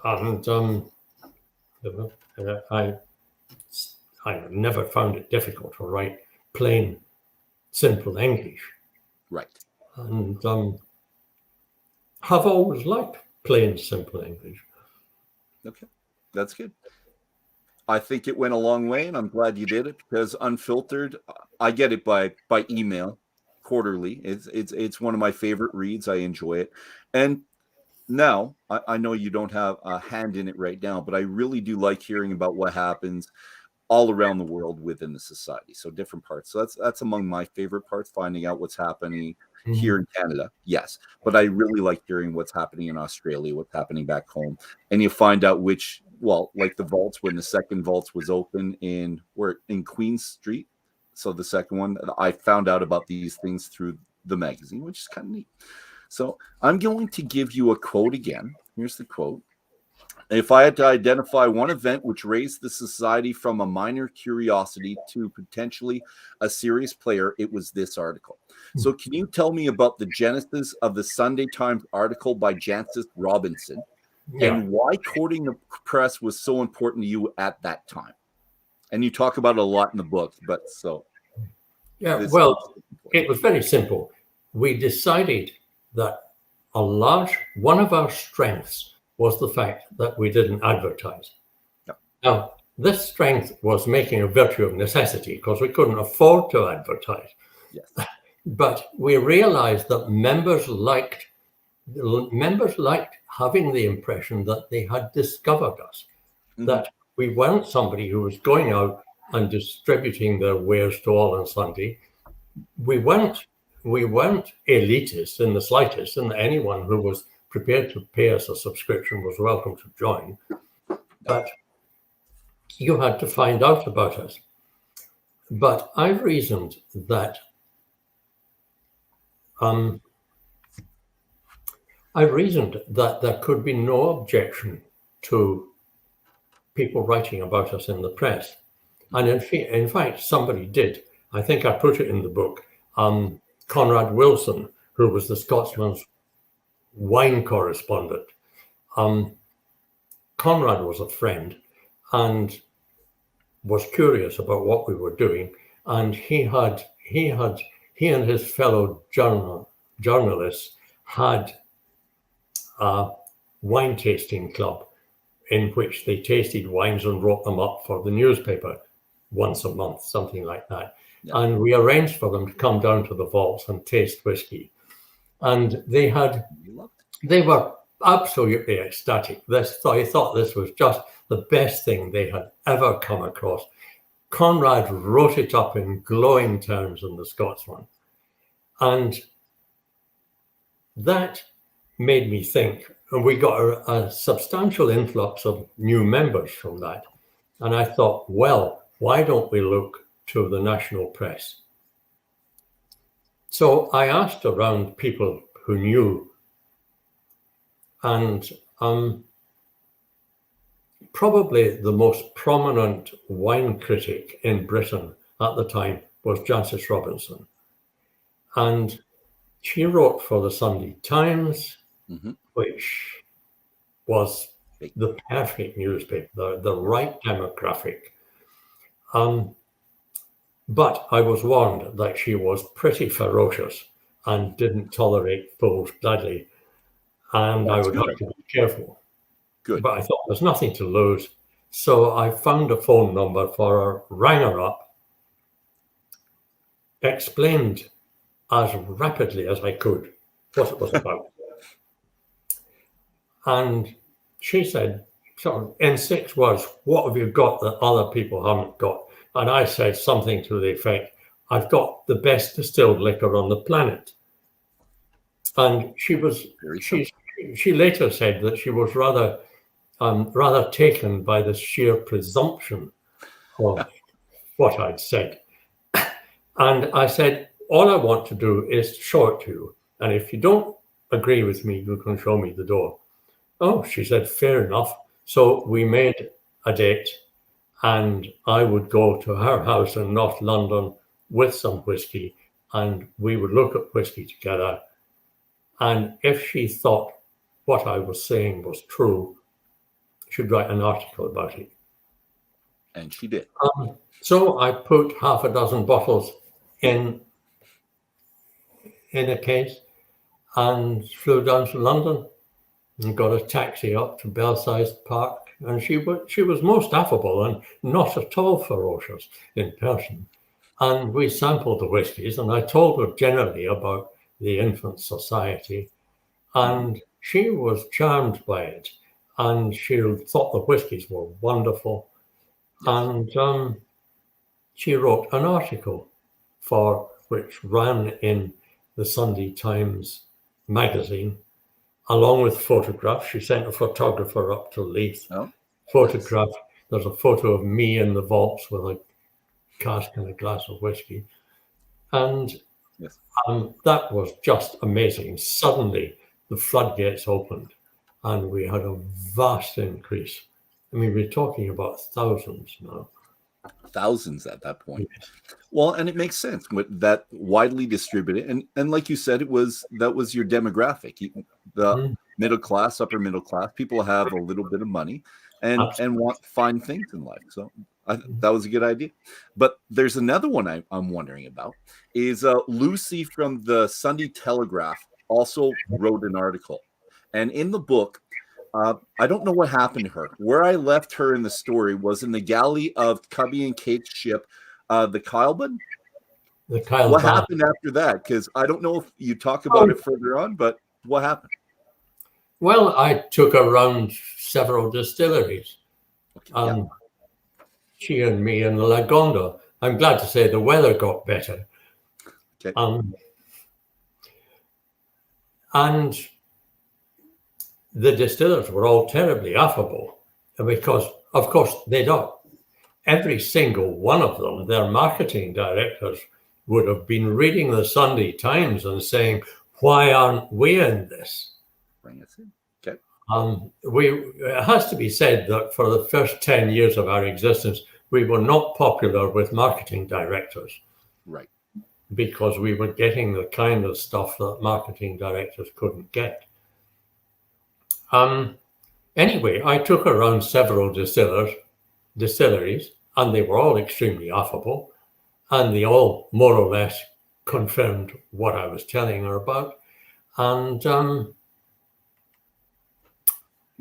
Speaker 3: And I never found it difficult to write plain, simple English.
Speaker 2: Right.
Speaker 3: And have always liked plain, simple English.
Speaker 2: Okay. That's good. I think it went a long way, and I'm glad you did it, because Unfiltered, I get it by email quarterly. It's one of my favorite reads. I enjoy it. And now, I know you don't have a hand in it right now, but I really do like hearing about what happens all around the world within the society. So different parts. So that's among my favorite parts, finding out what's happening here in Canada. Yes. But I really like hearing what's happening in Australia, what's happening back home. And you find out like the vaults, when the second vaults was open in Queen Street. So the second one, I found out about these things through the magazine, which is kind of neat. So I'm going to give you a quote again. Here's the quote. If I had to identify one event which raised the society from a minor curiosity to potentially a serious player, it was this article. So can you tell me about the genesis of the Sunday Times article by Jancis Robinson and why courting the press was so important to you at that time? And you talk about it a lot in the book, but so.
Speaker 3: Yeah, well, it was very simple. We decided that one of our strengths was the fact that we didn't advertise.
Speaker 2: Yep.
Speaker 3: Now, this strength was making a virtue of necessity because we couldn't afford to advertise.
Speaker 2: Yes.
Speaker 3: But we realized that members liked having the impression that they had discovered us, that we weren't somebody who was going out and distributing their wares to all and sundry. We weren't elitist in the slightest, and anyone who was prepared to pay us a subscription was welcome to join. But you had to find out about us. But I reasoned that there could be no objection to people writing about us in the press. And in fact, somebody did. I think I put it in the book. Conrad Wilson, who was the Scotsman's wine correspondent. Conrad was a friend and was curious about what we were doing, and he and his fellow journalists had a wine tasting club in which they tasted wines and wrote them up for the newspaper once a month, something like that. Yeah. And we arranged for them to come down to the vaults and taste whiskey. And they were absolutely ecstatic. I thought this was just the best thing they had ever come across. Conrad wrote it up in glowing terms in the Scotsman. And that made me think, and we got a substantial influx of new members from that. And I thought, well, why don't we look to the national press? So I asked around people who knew, and probably the most prominent wine critic in Britain at the time was Jancis Robinson. And she wrote for the Sunday Times, which was the perfect newspaper, the right demographic. But I was warned that she was pretty ferocious and didn't tolerate fools gladly, and I would have to be careful.
Speaker 2: Good.
Speaker 3: But I thought there's nothing to lose. So I found a phone number for her, rang her up, explained as rapidly as I could what it was about. And she said, sort of in 6 words, what have you got that other people haven't got? And I said something to the effect, I've got the best distilled liquor on the planet. And she later said that she was rather taken by the sheer presumption of what I'd said. And I said, all I want to do is show it to you. And if you don't agree with me, you can show me the door. Oh, she said, fair enough. So we made a date, and I would go to her house in North London with some whiskey, and we would look at whiskey together. And if she thought what I was saying was true, she'd write an article about it.
Speaker 2: And she did.
Speaker 3: So I put half a dozen bottles in a case and flew down to London and got a taxi up to Belsize Park. And she was most affable and not at all ferocious in person. And we sampled the whiskies, and I told her generally about the Infant Society, and she was charmed by it, and she thought the whiskies were wonderful. And she wrote an article which ran in the Sunday Times magazine, along with photographs. She sent a photographer up to Leith. Photograph. There's a photo of me in the vaults with a cask and a glass of whiskey. And that was just amazing. Suddenly, the floodgates opened, and we had a vast increase. I mean, we're talking about thousands now.
Speaker 2: Thousands at that point. Yes. Well, and it makes sense with that widely distributed, and like you said, that was your demographic, the middle class, upper middle class. People have a little bit of money and want fine things in life. So that was a good idea. But there's another one I'm wondering about is Lucie from the Sunday Telegraph also wrote an article, and in the book, I don't know what happened to her. Where I left her in the story was in the galley of Cubby and Kate's ship, the Kylebud. What happened after that? Because I don't know if you talk about it further on, but what happened?
Speaker 3: Well, I took her around several distilleries. Okay, she and me in the Lagonda. I'm glad to say the weather got better. Okay. And the distillers were all terribly affable because, of course, they don't. Every single one of them, their marketing directors, would have been reading the Sunday Times and saying, why aren't we in this?
Speaker 2: Bring us in. Okay.
Speaker 3: It has to be said that for the first 10 years of our existence, we were not popular with marketing directors.
Speaker 2: Right.
Speaker 3: because we were getting the kind of stuff that marketing directors couldn't get. Anyway, I took around several distilleries, and they were all extremely affable, and they all more or less confirmed what I was telling her about. And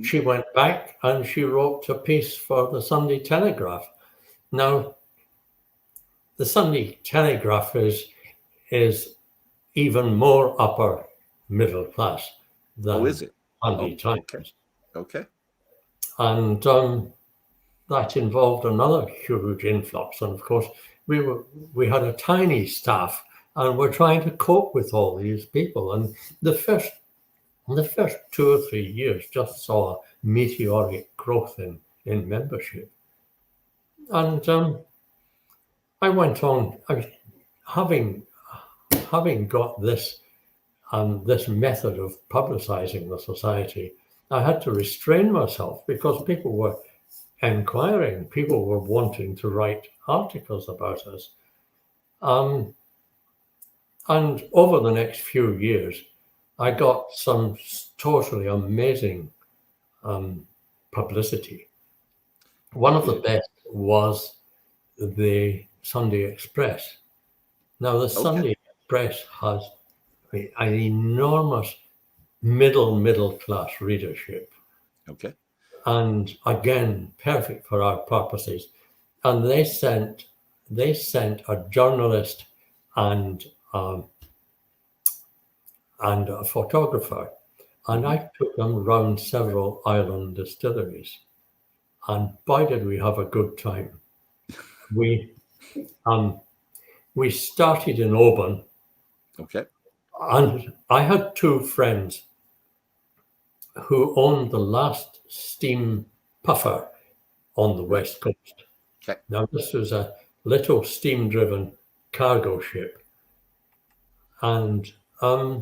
Speaker 3: she went back and she wrote a piece for the Sunday Telegraph. Now, the Sunday Telegraph is even more upper middle class than
Speaker 2: is it?
Speaker 3: Sunday Times.
Speaker 2: Okay.
Speaker 3: And that involved another huge influx. And of course, we had a tiny staff, and we're trying to cope with all these people. And the first 2 or 3 years just saw a meteoric growth in membership. And I went on, having got this method of publicizing the society, I had to restrain myself because people were inquiring, people were wanting to write articles about us. And over the next few years, I got some totally amazing publicity. One of the best was the Sunday Express. Now, the Sunday Express has an enormous middle class readership.
Speaker 2: Okay.
Speaker 3: And again, perfect for our purposes. And they sent a journalist and a photographer, and I took them around several island distilleries. And boy, did we have a good time. We started in Oban.
Speaker 2: Okay.
Speaker 3: And I had two friends who owned the last steam puffer on the West Coast.
Speaker 2: Okay.
Speaker 3: Now, this was a little steam-driven cargo ship. And I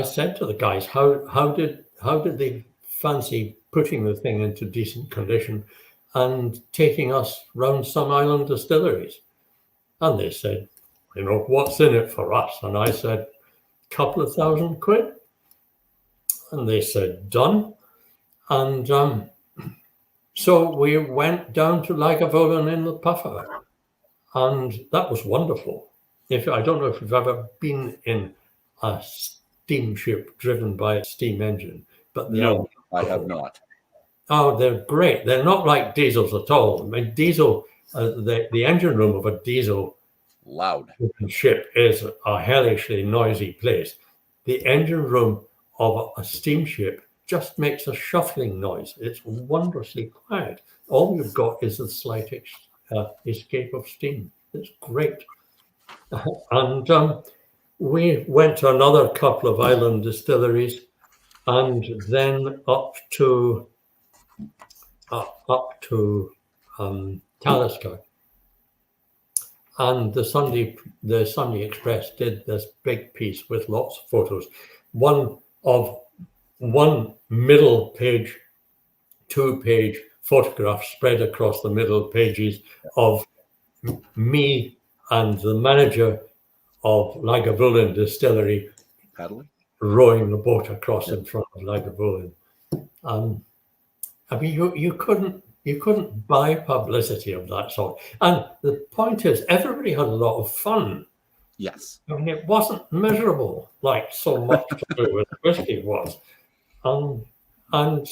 Speaker 3: said to the guys, how did they fancy putting the thing into decent condition and taking us round some island distilleries? And they said, what's in it for us? And I said, couple of £1,000. And they said, done. And so we went down to Lagavulin in the puffer. And that was wonderful. I don't know if you've ever been in a steamship driven by a steam engine, but
Speaker 2: no, I have not.
Speaker 3: Oh, they're great. They're not like diesels at all. I mean, diesel, the engine room of a diesel
Speaker 2: loud
Speaker 3: ship is a hellishly noisy place. The engine room of a steamship just makes a shuffling noise. It's wondrously quiet. All you've got is the slight escape of steam. It's great. And we went to another couple of island distilleries, and then up to Talisker. And the Sunday Express did this big piece with lots of photos. One middle page, 2-page photograph spread across the middle pages of me and the manager of Lagavulin Distillery
Speaker 2: paddling,
Speaker 3: rowing the boat across in front of Lagavulin. I mean, you couldn't buy publicity of that sort. And the point is, everybody had a lot of fun.
Speaker 2: Yes.
Speaker 3: I mean, it wasn't miserable like so much to do with whiskey was. And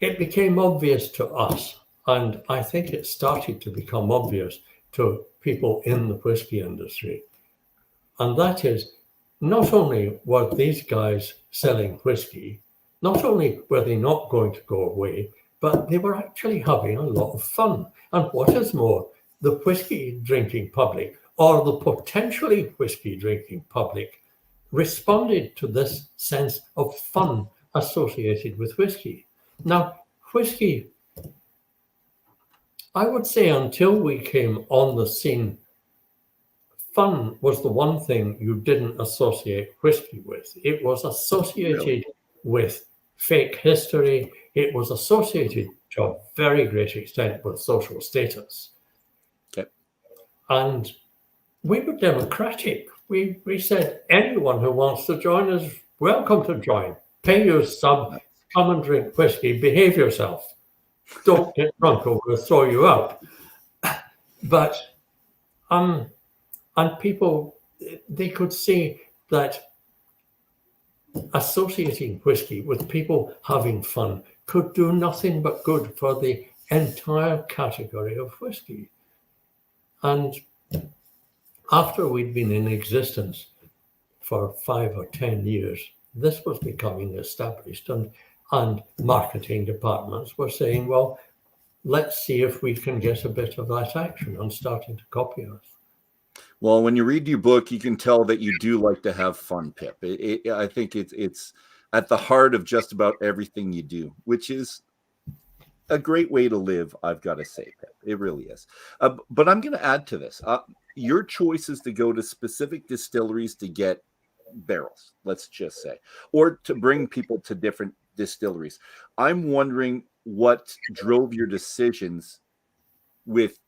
Speaker 3: it became obvious to us, and I think it started to become obvious to people in the whiskey industry. And that is, not only were these guys selling whiskey, not only were they not going to go away, but they were actually having a lot of fun. And what is more, the whiskey drinking public, or the potentially whiskey drinking public, responded to this sense of fun associated with whiskey. Now, whiskey, I would say until we came on the scene, fun was the one thing you didn't associate whiskey with. It was associated with fake history. It was associated to a very great extent with social status. And we were democratic. We said anyone who wants to join is welcome to join. Pay your sub, come and drink whiskey, behave yourself. Don't get drunk or we'll throw you out. But and people, they could see that associating whiskey with people having fun could do nothing but good for the entire category of whiskey. And after we'd been in existence for 5 or 10 years, this was becoming established, and marketing departments were saying, well, let's see if we can get a bit of that action, and starting to copy us.
Speaker 2: Well, when you read your book, you can tell that you do like to have fun, Pip. I think it's at the heart of just about everything you do, which is a great way to live, I've got to say, Pip. It really is. But I'm going to add to this. Your choice is to go to specific distilleries to get barrels, let's just say, or to bring people to different distilleries. I'm wondering what drove your decisions with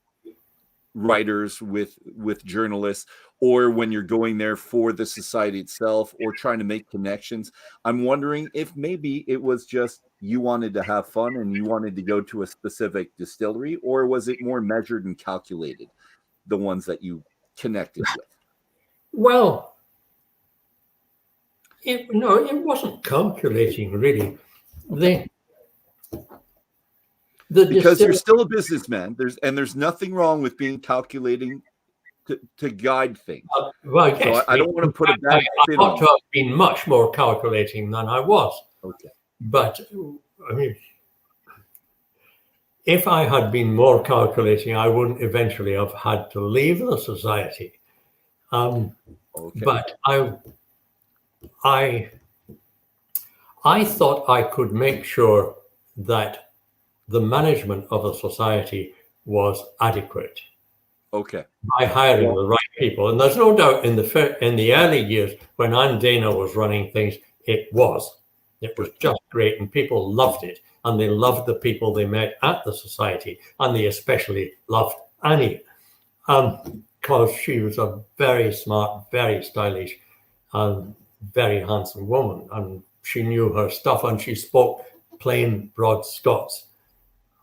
Speaker 2: writers, with journalists, or when you're going there for the society itself or trying to make connections. I'm wondering if maybe it was just you wanted to have fun and you wanted to go to a specific distillery, or was it more measured and calculated, the ones that you connected with?
Speaker 3: Well, it wasn't calculating really.
Speaker 2: Because you're still a businessman. There's nothing wrong with being calculating to guide things.
Speaker 3: Well, yes,
Speaker 2: so I don't want to put a bad spin
Speaker 3: I
Speaker 2: on
Speaker 3: ought to have been much more calculating than I was.
Speaker 2: Okay.
Speaker 3: But I mean, if I had been more calculating, I wouldn't eventually have had to leave the society. But I thought I could make sure that the management of a society was adequate.
Speaker 2: Okay.
Speaker 3: By hiring the right people. And there's no doubt in the early years when Anne Dana was running things, it was just great, and people loved it, and they loved the people they met at the society, and they especially loved Annie, because she was a very smart, very stylish, and very handsome woman, and she knew her stuff, and she spoke plain, broad Scots.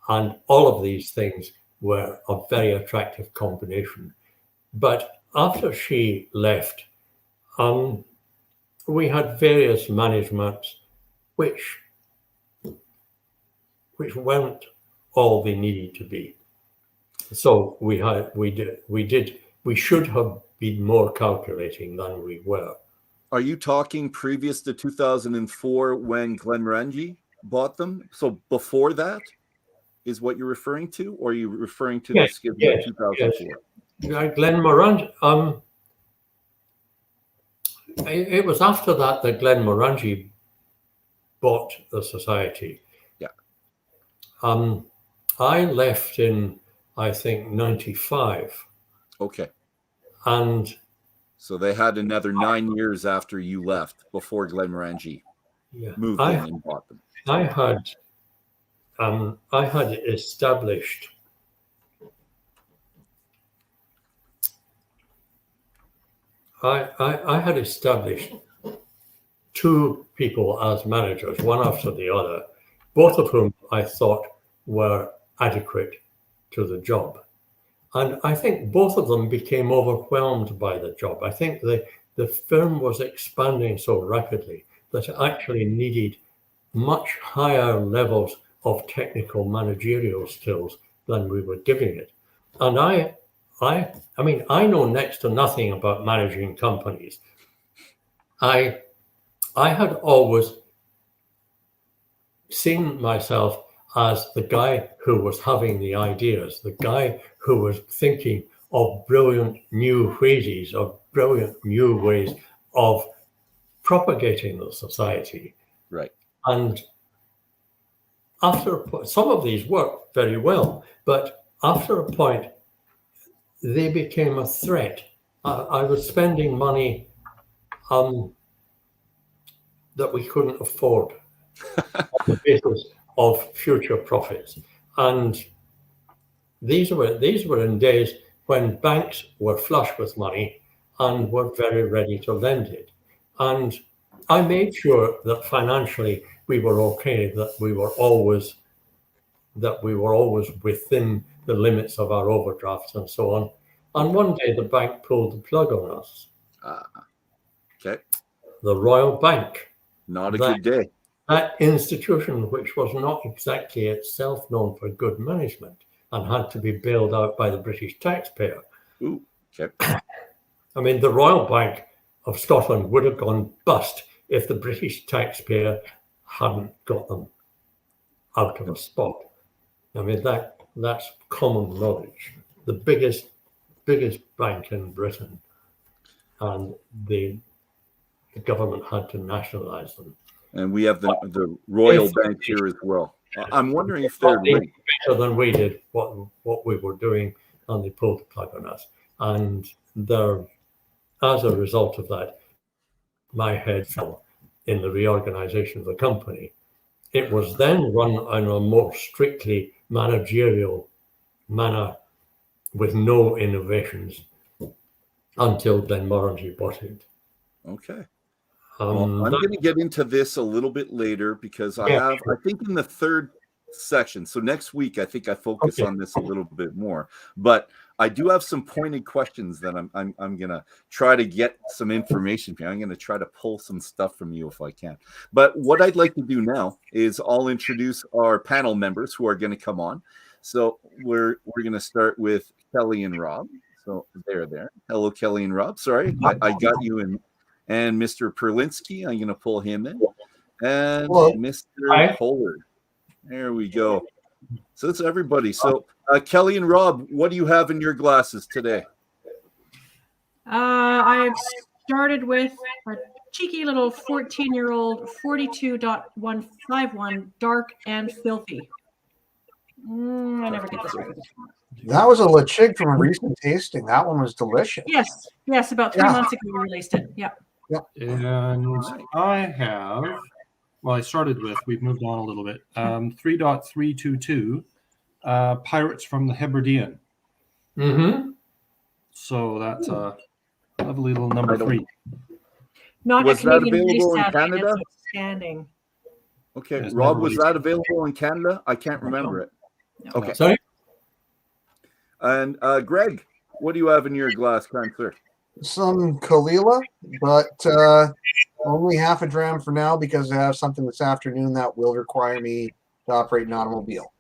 Speaker 3: And all of these things were a very attractive combination. But after she left, we had various managements which weren't all they needed to be. So we should have been more calculating than we were.
Speaker 2: Are you talking previous to 2004 when Glenmorangie bought them? So before that is what you're referring to, or are you referring to the schism of 2004?
Speaker 3: Yes. Glenmorangie. It was after that Glenmorangie bought the society.
Speaker 2: Yeah.
Speaker 3: I left in, I think, 95.
Speaker 2: Okay.
Speaker 3: And
Speaker 2: so they had another 9 years after you left before Glenmorangie moved in and bought them.
Speaker 3: I had established I had established two people as managers, one after the other, both of whom I thought were adequate to the job. And I think both of them became overwhelmed by the job. I think the firm was expanding so rapidly that it actually needed much higher levels of technical managerial skills than we were giving it. And I mean, I know next to nothing about managing companies. I had always seen myself as the guy who was having the ideas, the guy who was thinking of brilliant new phrases, of brilliant new ways of propagating the society.
Speaker 2: Right.
Speaker 3: And after some of these worked very well, but after a point, they became a threat. I was spending money that we couldn't afford on the basis of future profits. And these were in days when banks were flush with money and were very ready to lend it. And I made sure that financially we were okay, that we were always within the limits of our overdrafts and so on. And one day the bank pulled the plug on us.
Speaker 2: Okay.
Speaker 3: The Royal Bank.
Speaker 2: Not a good day.
Speaker 3: That institution, which was not exactly itself known for good management and had to be bailed out by the British taxpayer.
Speaker 2: Ooh, okay.
Speaker 3: I mean, the Royal Bank of Scotland would have gone bust if the British taxpayer hadn't got them out of a spot. I mean, that's common knowledge. The biggest bank in Britain, and the government had to nationalize them.
Speaker 2: And we have the Royal Bank here as well. I'm wondering if they're
Speaker 3: better than we did what we were doing, and they pulled the plug on us. And as a result of that, my head fell in the reorganization of the company. It was then run in a more strictly managerial manner with no innovations until Glenmorangie bought it.
Speaker 2: Okay. I'm going to get into this a little bit later because I think in the third section, so next week, I think I focus on this a little bit more, but I do have some pointed questions that I'm going to try to get some information from you. I'm going to try to pull some stuff from you if I can. But what I'd like to do now is I'll introduce our panel members who are going to come on. So we're going to start with Kelly and Rob. So they're there. Hello, Kelly and Rob. Sorry, I got you in. And Mr. Perlinsky, I'm going to pull him in. And Mr. Pollard. There we go. So that's everybody. So Kelly and Rob, what do you have in your glasses today?
Speaker 4: I've started with a cheeky little 14-year-old 42.151 dark and filthy. I never get this right.
Speaker 5: That was a Lucie from a recent tasting. That one was delicious.
Speaker 4: Yes, about 3 months ago we released it. Yeah.
Speaker 6: And I have, well, I started with, we've moved on a little bit, 3.322, Pirates from the Hebridean.
Speaker 3: Mm-hmm.
Speaker 6: So that's a lovely little number 3.
Speaker 4: Not
Speaker 2: was
Speaker 4: a Canadian
Speaker 2: that available in
Speaker 4: release,
Speaker 2: Canada?
Speaker 4: Outstanding.
Speaker 2: Okay, Rob, was that available in Canada? I can't remember it.
Speaker 4: No.
Speaker 2: Okay.
Speaker 3: Sorry?
Speaker 2: And Greg, what do you have in your glass, kind sir?
Speaker 5: Some Kalila, but only half a dram for now because I have something this afternoon that will require me to operate an automobile.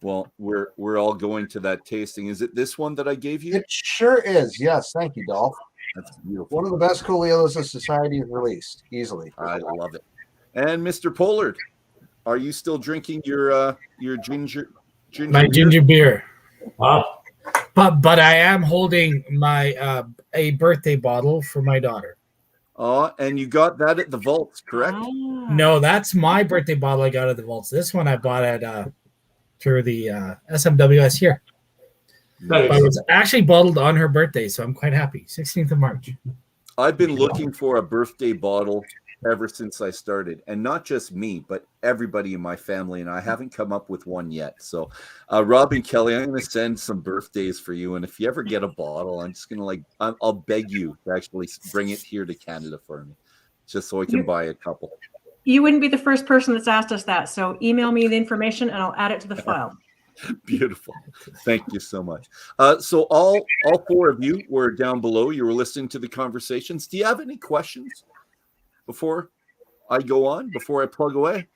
Speaker 2: Well, we're all going to that tasting. Is it this one that I gave you?
Speaker 5: It sure is. Yes, thank you, Dolph.
Speaker 2: That's beautiful.
Speaker 5: One of the best Kalilas the society has released, easily.
Speaker 2: I love it. And Mr. Pollard, are you still drinking your ginger
Speaker 7: my ginger beer?
Speaker 3: Wow.
Speaker 7: But I am holding my a birthday bottle for my daughter.
Speaker 2: And you got that at the vaults, correct?
Speaker 7: No, that's my birthday bottle I got at the vaults. This one I bought at through the SMWS here. But it was actually bottled on her birthday, so I'm quite happy. 16th of March.
Speaker 2: I've been looking for a birthday bottle ever since I started, and not just me, but everybody in my family, and I haven't come up with one yet. So Rob and Kelly, I'm going to send some birthdays for you, and if you ever get a bottle, I'm just going to I'll beg you to actually bring it here to Canada for me, just so I can buy a couple.
Speaker 4: You wouldn't be the first person that's asked us that, so email me the information and I'll add it to the file.
Speaker 2: Beautiful. Thank you so much. So all 4 of you were down below. You were listening to the conversations. Do you have any questions before I go on, before I plug away?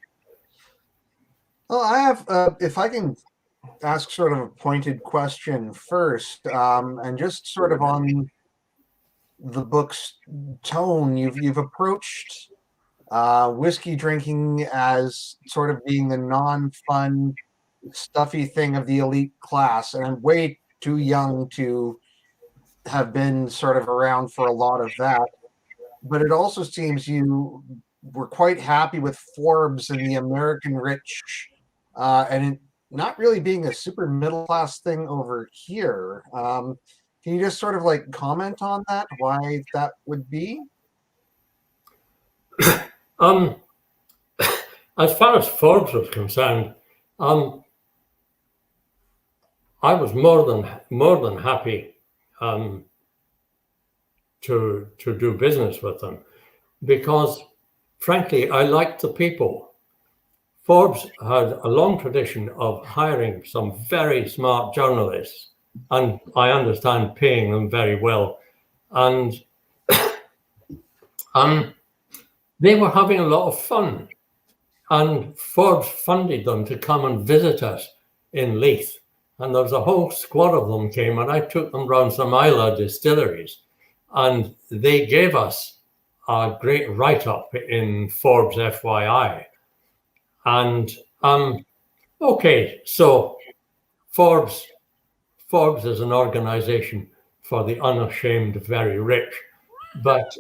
Speaker 5: Well, I have, if I can ask sort of a pointed question first, and just sort of on the book's tone, you've approached whiskey drinking as sort of being the non-fun, stuffy thing of the elite class, and I'm way too young to have been sort of around for a lot of that. But it also seems you were quite happy with Forbes and the American rich, and it not really being a super middle class thing over here. Can you just sort of like comment on that? Why that would be?
Speaker 3: As far as Forbes was concerned, I was more than happy to do business with them, because frankly, I liked the people. Forbes had a long tradition of hiring some very smart journalists, and I understand paying them very well. And they were having a lot of fun. And Forbes funded them to come and visit us in Leith. And there was a whole squad of them came, and I took them round some Islay distilleries. And they gave us a great write-up in Forbes FYI. And okay, so Forbes is an organization for the unashamed very rich, but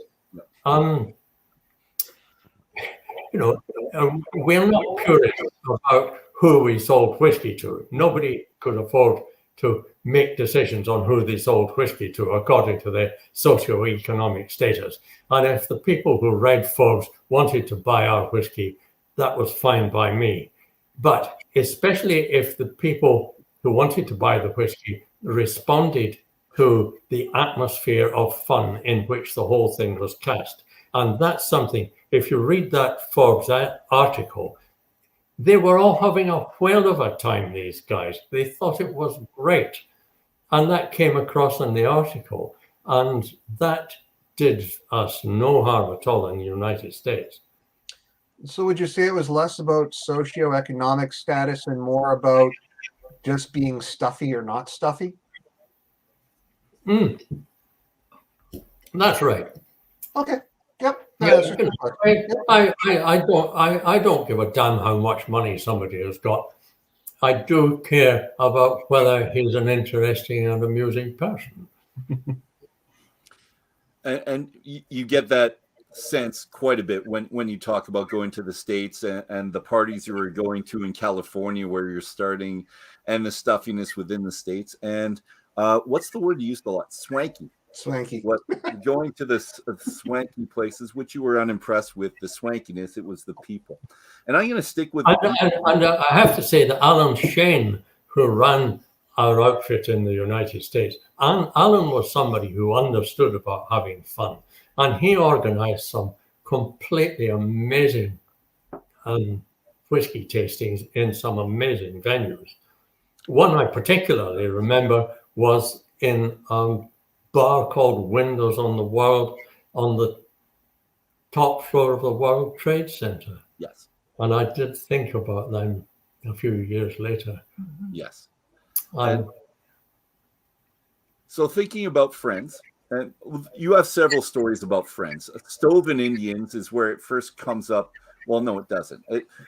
Speaker 3: we're not purists about who we sold whiskey to. Nobody could afford to make decisions on who they sold whiskey to according to their socioeconomic status. And if the people who read Forbes wanted to buy our whiskey, that was fine by me. But especially if the people who wanted to buy the whiskey responded to the atmosphere of fun in which the whole thing was cast. And that's something, if you read that Forbes article, they were all having a whale of a time, these guys. They thought it was great. And that came across in the article. And that did us no harm at all in the United States.
Speaker 5: So would you say it was less about socioeconomic status and more about just being stuffy or not stuffy?
Speaker 3: That's right.
Speaker 5: Okay. Yep.
Speaker 3: I don't give a damn how much money somebody has got. I do care about whether he's an interesting and amusing person.
Speaker 2: And you get that sense quite a bit when you talk about going to the States and the parties you were going to in California where you're starting, and the stuffiness within the States. And what's the word you used a lot? Swanky. What, going to the swanky places, which you were unimpressed with the swankiness, it was the people. And I'm going to stick with
Speaker 3: and I have to say that Alan Shane, who ran our outfit in the United States, and Alan was somebody who understood about having fun, and he organized some completely amazing whiskey tastings in some amazing venues. One I particularly remember was in bar called Windows on the World on the top floor of the World Trade Center.
Speaker 2: Yes.
Speaker 3: And I did think about them a few years later.
Speaker 2: Yes. So thinking about friends, and you have several stories about friends. Stove and Indians is where it first comes up. Well, no, it doesn't.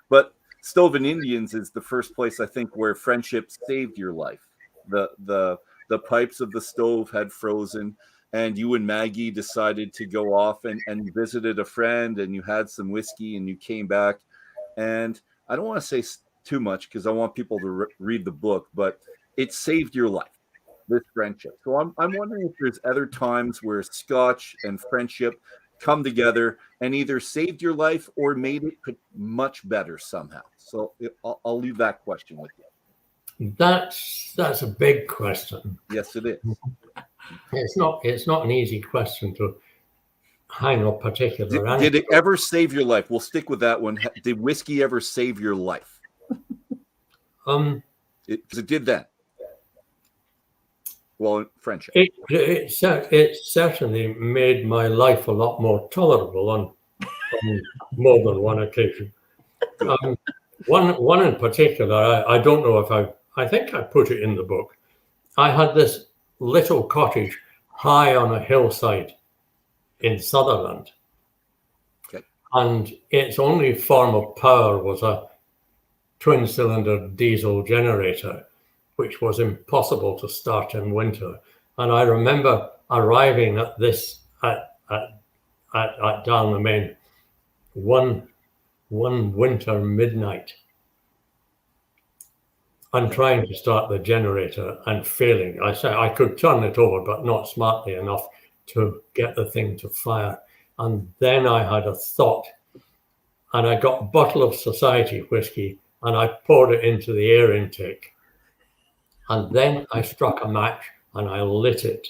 Speaker 2: But Stove and Indians is the first place, I think, where friendship saved your life. The pipes of the stove had frozen, and you and Maggie decided to go off and you visited a friend, and you had some whiskey, and you came back. And I don't want to say too much because I want people to read the book, but it saved your life, this friendship. So I'm wondering if there's other times where Scotch and friendship come together and either saved your life or made it much better somehow. So I'll leave that question with you.
Speaker 3: That's a big question.
Speaker 2: Yes, it is.
Speaker 3: It's not an easy question to hang a particular answer.
Speaker 2: Did it ever save your life? We'll stick with that one. Did whiskey ever save your life? Because it did that. Well, friendship.
Speaker 3: It certainly made my life a lot more tolerable on more than one occasion. One in particular, I don't know if I think I put it in the book. I had this little cottage high on a hillside in Sutherland.
Speaker 2: Okay.
Speaker 3: And its only form of power was a twin-cylinder diesel generator, which was impossible to start in winter. And I remember arriving at this at Down-the-Main one winter midnight and trying to start the generator and failing. I said I could turn it over, but not smartly enough to get the thing to fire. And then I had a thought, and I got a bottle of Society whiskey and I poured it into the air intake. And then I struck a match and I lit it.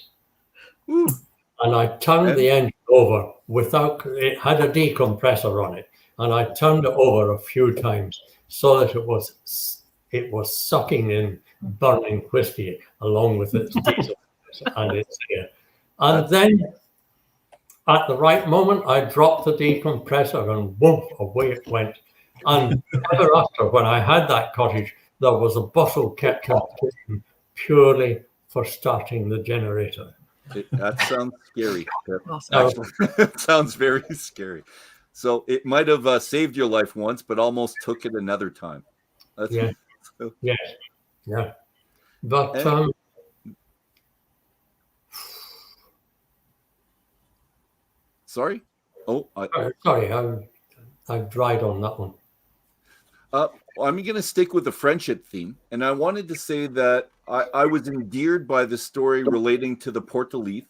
Speaker 3: And I turned the engine over without, it had a decompressor on it. And I turned it over a few times so that it was sucking in burning whiskey along with its diesel and its air. And then at the right moment, I dropped the decompressor and boom, away it went. And ever after, when I had that cottage, there was a bottle kept in the kitchen purely for starting the generator.
Speaker 2: That sounds scary.
Speaker 4: Awesome.
Speaker 2: It sounds very scary. So it might have saved your life once, but almost took it another time.
Speaker 3: Yeah. Yes. Yeah. But
Speaker 2: sorry. Oh,
Speaker 3: sorry. I dried on that one.
Speaker 2: I'm going to stick with the friendship theme, and I wanted to say that I was endeared by the story relating to the portrayal,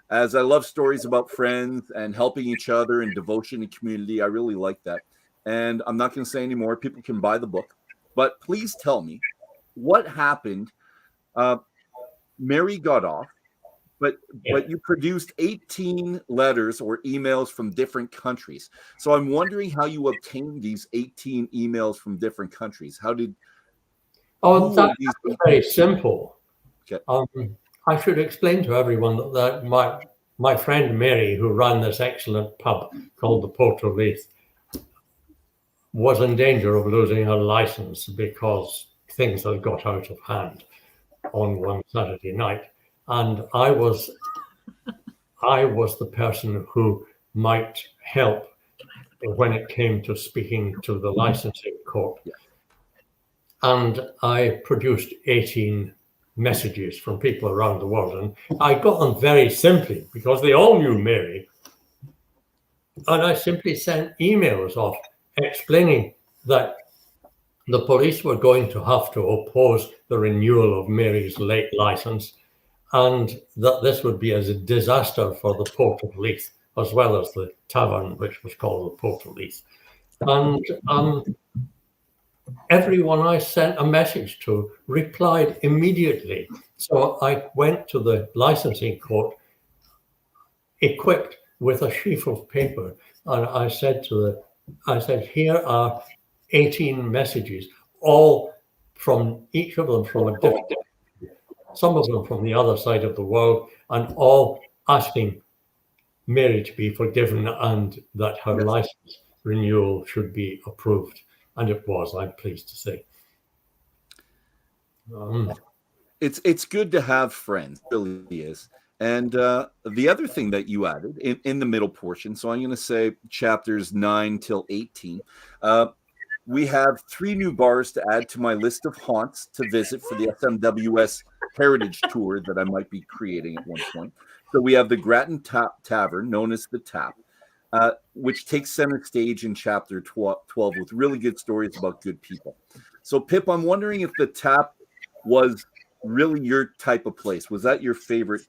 Speaker 2: as I love stories about friends and helping each other and devotion and community. I really like that. And I'm not going to say any more. People can buy the book. But please tell me what happened. Mary got off, but you produced 18 letters or emails from different countries. So I'm wondering how you obtained these 18 emails from different countries. How did...
Speaker 3: that's very simple.
Speaker 2: Okay.
Speaker 3: I should explain to everyone that my friend Mary, who ran this excellent pub called the Portrayal, was in danger of losing her license because things had got out of hand on one Saturday night. And I was the person who might help when it came to speaking to the licensing court. And I produced 18 messages from people around the world. And I got them very simply because they all knew Mary. And I simply sent emails off explaining that the police were going to have to oppose the renewal of Mary's late license, and that this would be as a disaster for the Port of Leith, as well as the tavern, which was called the Port of Leith. And everyone I sent a message to replied immediately. So I went to the licensing court equipped with a sheaf of paper, and I said, here are 18 messages, all from each of them from a different, some of them from the other side of the world, and all asking Mary to be forgiven and that her license renewal should be approved. And it was, I'm pleased to say.
Speaker 2: It's good to have friends, it really is. And the other thing that you added in the middle portion, so I'm going to say chapters 9 till 18, we have 3 new bars to add to my list of haunts to visit for the SMWS Heritage Tour that I might be creating at one point. So we have the Grattan Tavern, known as the Tap, which takes center stage in chapter 12 with really good stories about good people. So Pip, I'm wondering if the Tap was really your type of place. Was that your favorite?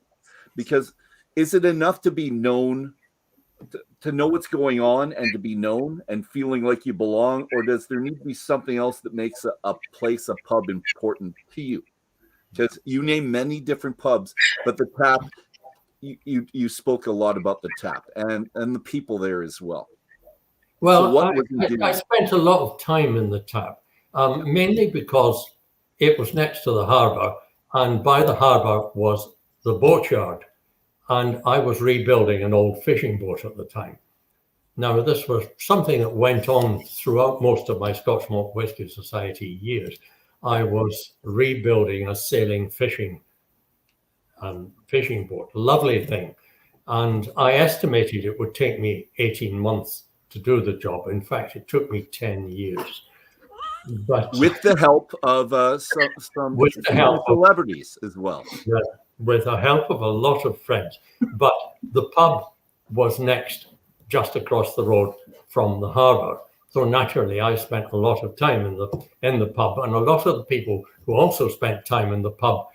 Speaker 2: Because is it enough to be known, to know what's going on and to be known and feeling like you belong, or does there need to be something else that makes a place, a pub important to you? Because you name many different pubs, but the Tap, you spoke a lot about the Tap and the people there as well.
Speaker 3: Well,
Speaker 2: so
Speaker 3: I spent a lot of time in the Tap, mainly because it was next to the harbour, and by the harbour was the boatyard, and I was rebuilding an old fishing boat at the time. Now, this was something that went on throughout most of my Scotch Malt Whisky Society years. I was rebuilding a sailing fishing boat, lovely thing. And I estimated it would take me 18 months to do the job. In fact, it took me 10 years. But
Speaker 2: with the help of some celebrities as well.
Speaker 3: Yeah, with the help of a lot of friends. But the pub was next, just across the road from the harbour. So naturally, I spent a lot of time in the pub, and a lot of the people who also spent time in the pub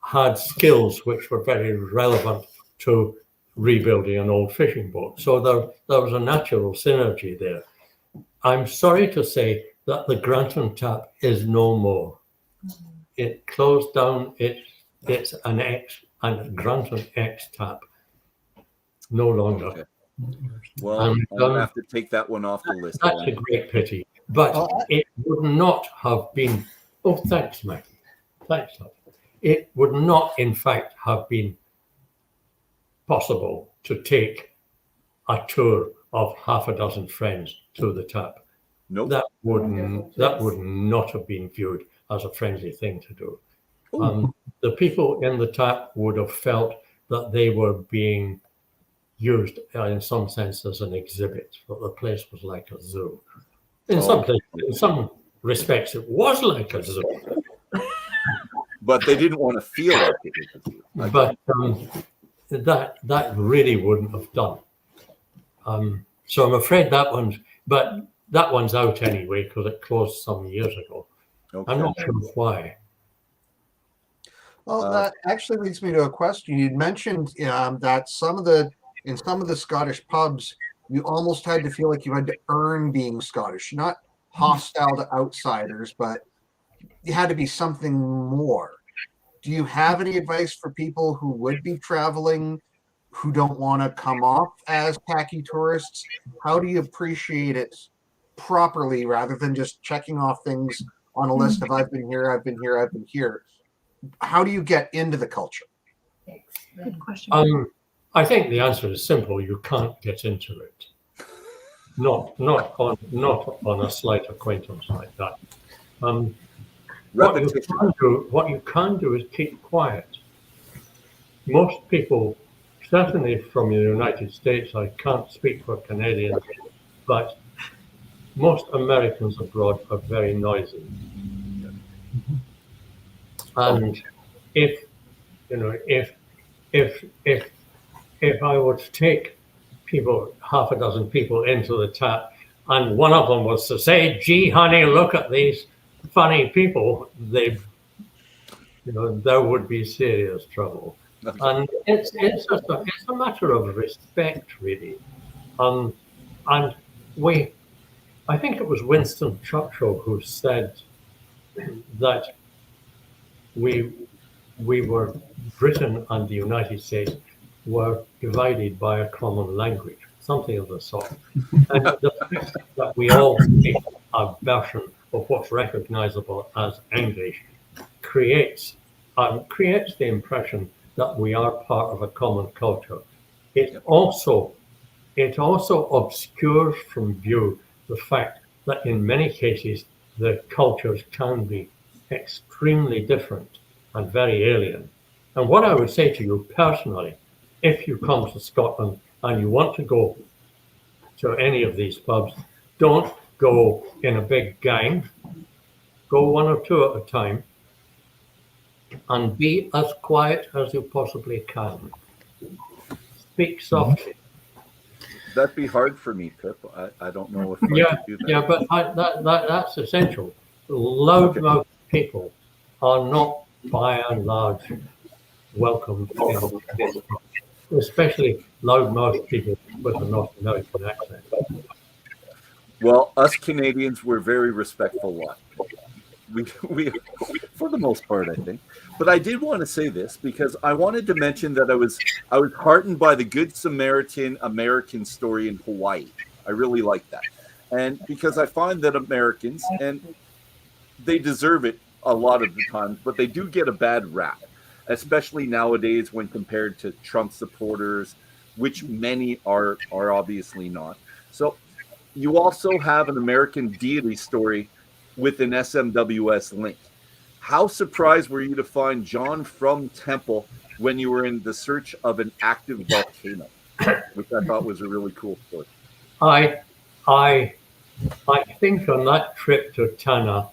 Speaker 3: had skills which were very relevant to rebuilding an old fishing boat. So there was a natural synergy there. I'm sorry to say that the Grattan Tap is no more. It closed down. It's an and Granton X tap. No longer.
Speaker 2: Okay. Well, I'm going to have to take that one off the list.
Speaker 3: That's a great pity. But it would not have been... Oh, thanks, Maggie. Thanks, love. It would not, in fact, have been possible to take a tour of half a dozen friends to the tap.
Speaker 2: Nope.
Speaker 3: That would not have been viewed as a friendly thing to do. The people in the tap would have felt that they were being used in some sense as an exhibit, that the place was like a zoo. In some respects, it was like a zoo.
Speaker 2: But they didn't want to feel like it was a zoo.
Speaker 3: But that really wouldn't have done. So I'm afraid that one's out anyway because it closed some years ago. Okay. I'm not sure why.
Speaker 5: Well, that actually leads me to a question. You'd mentioned that in some of the Scottish pubs, you almost had to feel like you had to earn being Scottish, not hostile to outsiders, but you had to be something more. Do you have any advice for people who would be traveling, who don't want to come off as tacky tourists? How do you appreciate it properly rather than just checking off things on a list of I've been here, I've been here, I've been here? How do you get into the culture?
Speaker 4: Good question.
Speaker 3: I think the answer is simple. You can't get into it. Not on a slight acquaintance like that. What you can do is keep quiet. Most people, certainly from the United States, I can't speak for Canadians, but most Americans abroad are very noisy. And if I were to take half a dozen people into the tap, and one of them was to say, "Gee, honey, look at these funny people," there would be serious trouble. And it's a matter of respect, really. And I think it was Winston Churchill who said that Britain and the United States were divided by a common language, something of the sort. And the fact that we all speak a version of what's recognizable as English creates the impression that we are part of a common culture. It also obscures from view the fact that in many cases the cultures can be extremely different and very alien. And what I would say to you personally, if you come to Scotland and you want to go to any of these pubs, don't go in a big gang. Go one or two at a time and be as quiet as you possibly can. Speak softly.
Speaker 2: That'd be hard for me, Pip. I don't know if I could do that.
Speaker 3: Yeah, but that's essential. Loudmouth people are not, by and large, welcomed in, especially loudmouth people with a North American accent.
Speaker 2: Well, us Canadians, we're very respectful lot. We for the most part, I think. But I did want to say this because I wanted to mention that I was heartened by the Good Samaritan American story in Hawaii. I really like that. And because I find that Americans, and they deserve it a lot of the times, but they do get a bad rap, especially nowadays when compared to Trump supporters, which many are obviously not. So you also have an American deity story with an SMWS link. How surprised were you to find John from Temple when you were in the search of an active volcano, which I thought was a really cool story?
Speaker 3: I think on that trip to Tana,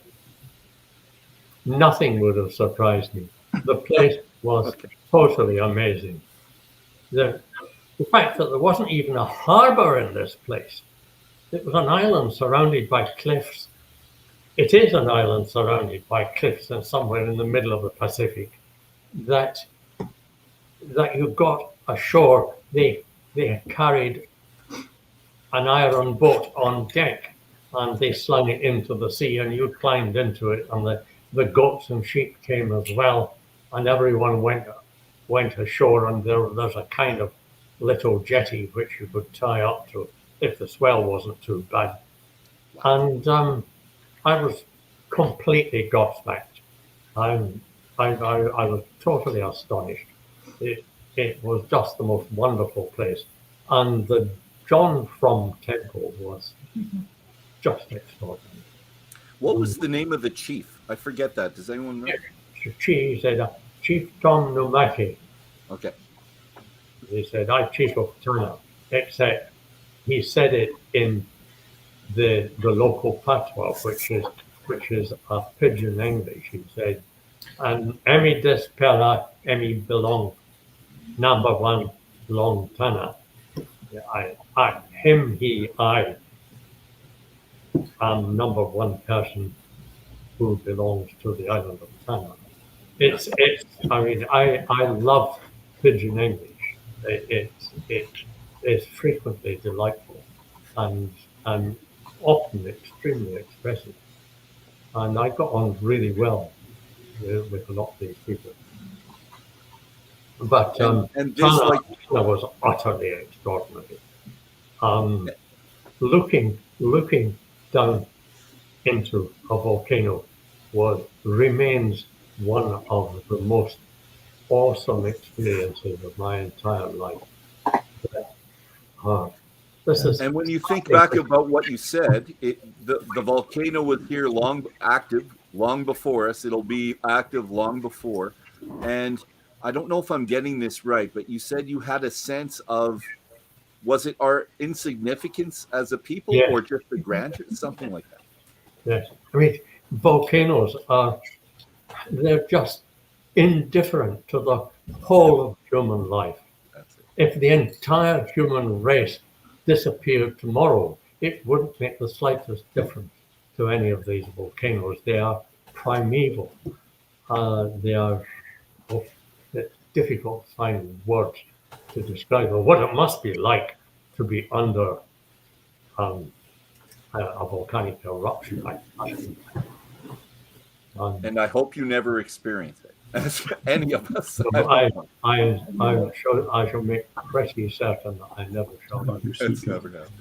Speaker 3: nothing would have surprised me. The place was totally amazing. The fact that there wasn't even a harbor in this place. It was an island surrounded by cliffs. It is an island surrounded by cliffs and somewhere in the middle of the Pacific that you got ashore. They carried an iron boat on deck and they slung it into the sea and you climbed into it and the goats and sheep came as well and everyone went went ashore, and there's a kind of little jetty which you could tie up to if the swell wasn't too bad. And I was completely gobsmacked. I was totally astonished. It was just the most wonderful place. And the John From Temple was just extraordinary.
Speaker 2: What was the name of the chief? I forget that. Does anyone know?
Speaker 3: He said, Chief Tom Numaki.
Speaker 2: Okay.
Speaker 3: He said, I'm Chief of Tana, except he said it in the local patois, which is a pidgin English. He said, and Emi des Pera, Emi belong, number one, long Tana. I am number one person who belongs to the island of Tana. I love pidgin English. It's frequently delightful and often extremely expressive. And I got on really well with a lot of these people. But
Speaker 2: and this,
Speaker 3: Tana
Speaker 2: like,
Speaker 3: was utterly extraordinary. Looking down into a volcano remains one of the most awesome experiences of my entire life.
Speaker 2: And when you think back about what you said, the volcano was here active long before us. It'll be active long before. And I don't know if I'm getting this right, but you said you had a sense of, was it our insignificance as a people, or just the grandeur, something like that?
Speaker 3: Yes, I mean, volcanoes they're just indifferent to the whole of human life. If the entire human race disappeared tomorrow, it wouldn't make the slightest difference to any of these volcanoes. They are primeval. It's difficult to find words to describe what it must be like to be under a volcanic eruption.
Speaker 2: And I hope you never experience it, as any of us.
Speaker 3: I shall make pretty certain that I never shall.
Speaker 2: It's never happened.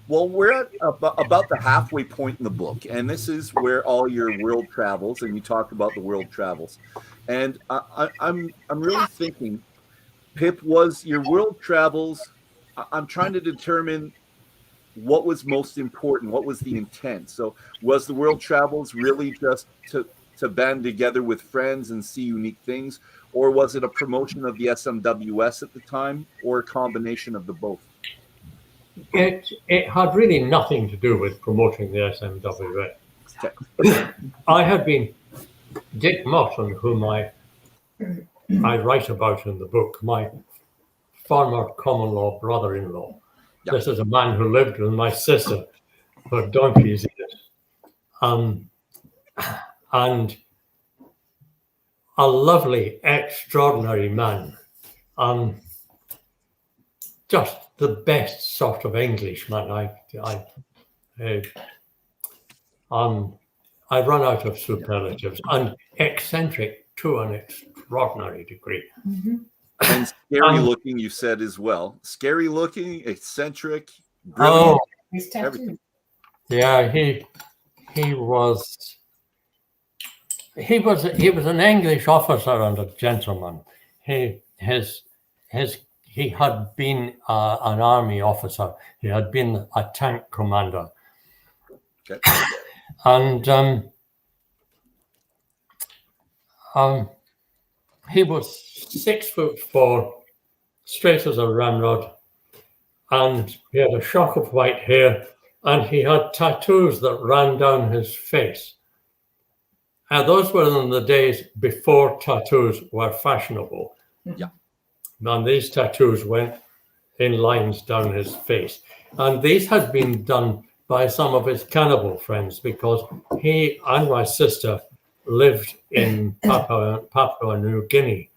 Speaker 2: Well, we're at about the halfway point in the book, and this is where all your world travels, and you talk about the world travels. And I'm really thinking, Pip, was your world travels, I'm trying to determine what was most important, what was the intent. So was the world travels really just to band together with friends and see unique things, or was it a promotion of the SMWS at the time, or a combination of the both?
Speaker 3: It had really nothing to do with promoting the SMWS. Okay. I had been, Dick Morton, whom I write about in the book, my former common law brother-in-law. Yep. This is a man who lived with my sister for donkey's years. And a lovely, extraordinary man. Just the best sort of Englishman. I run out of superlatives, and eccentric to an extraordinary degree.
Speaker 4: Mm-hmm.
Speaker 2: And scary looking, you said as well. Scary looking, eccentric, brilliant.
Speaker 8: Oh, he's tattooed.
Speaker 3: Yeah, he was an English officer and a gentleman. He had been an army officer. He had been a tank commander.
Speaker 2: Okay.
Speaker 3: And he was 6'4", straight as a ramrod, and he had a shock of white hair, and he had tattoos that ran down his face. And those were in the days before tattoos were fashionable.
Speaker 2: Yeah.
Speaker 3: And these tattoos went in lines down his face. And these had been done by some of his cannibal friends, because he and my sister lived in Papua New Guinea,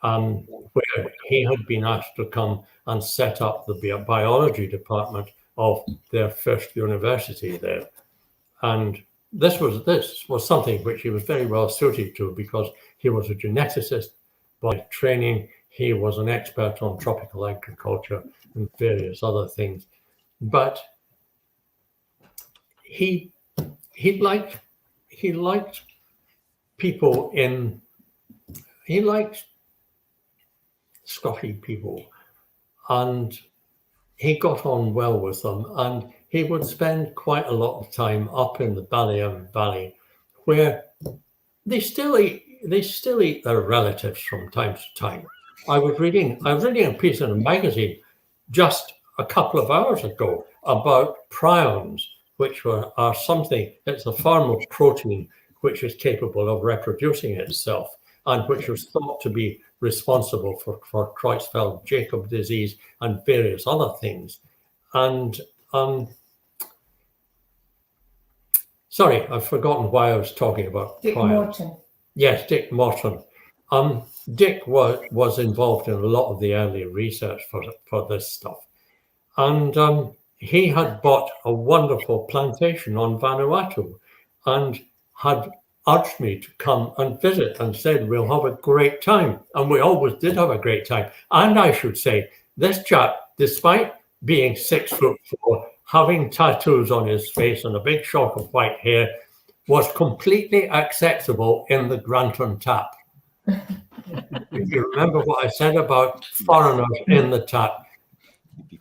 Speaker 3: where he had been asked to come and set up the biology department of their first university there. And this was something which he was very well suited to, because he was a geneticist by training, he was an expert on tropical agriculture and various other things. But he liked people he liked Scottish people, and he got on well with them, and he would spend quite a lot of time up in the Ballium Valley, where they still eat their relatives from time to time. I was reading a piece in a magazine just a couple of hours ago about prions, which are something, it's a form of protein which is capable of reproducing itself and which was thought to be responsible for Creutzfeldt-Jakob disease and various other things. And sorry, I've forgotten why I was talking about
Speaker 8: Dick
Speaker 3: prions.
Speaker 8: Morton.
Speaker 3: Yes, Dick Morton. Dick was involved in a lot of the early research for this stuff. And he had bought a wonderful plantation on Vanuatu and had urged me to come and visit and said, we'll have a great time. And we always did have a great time. And I should say, this chap, despite being 6'4", having tattoos on his face and a big shock of white hair, was completely acceptable in the Granton Tap. If you remember what I said about foreigners in the tap,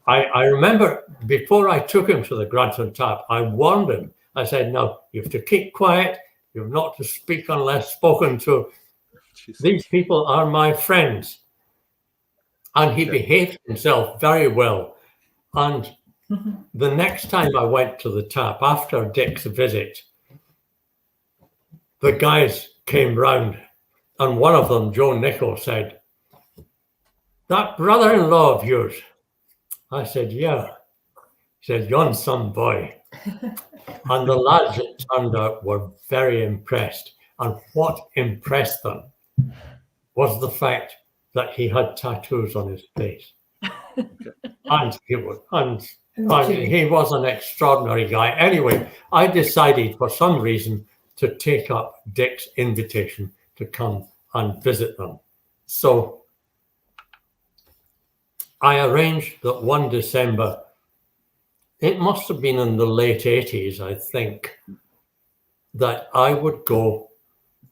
Speaker 3: I remember before I took him to the Granton Tap, I warned him. I said, no, you have to keep quiet. You're not to speak unless spoken to. These people are my friends. And he behaved himself very well. And the next time I went to the tap, after Dick's visit, the guys came round, and one of them, Joe Nichol, said, that brother-in-law of yours. I said, yeah. He said, you're some boy. And the lads, it turned out, were very impressed. And what impressed them was the fact that he had tattoos on his face. And he was an extraordinary guy. Anyway, I decided for some reason to take up Dick's invitation to come and visit them. So I arranged that one December, it must have been in the late 80s, I think, that I would go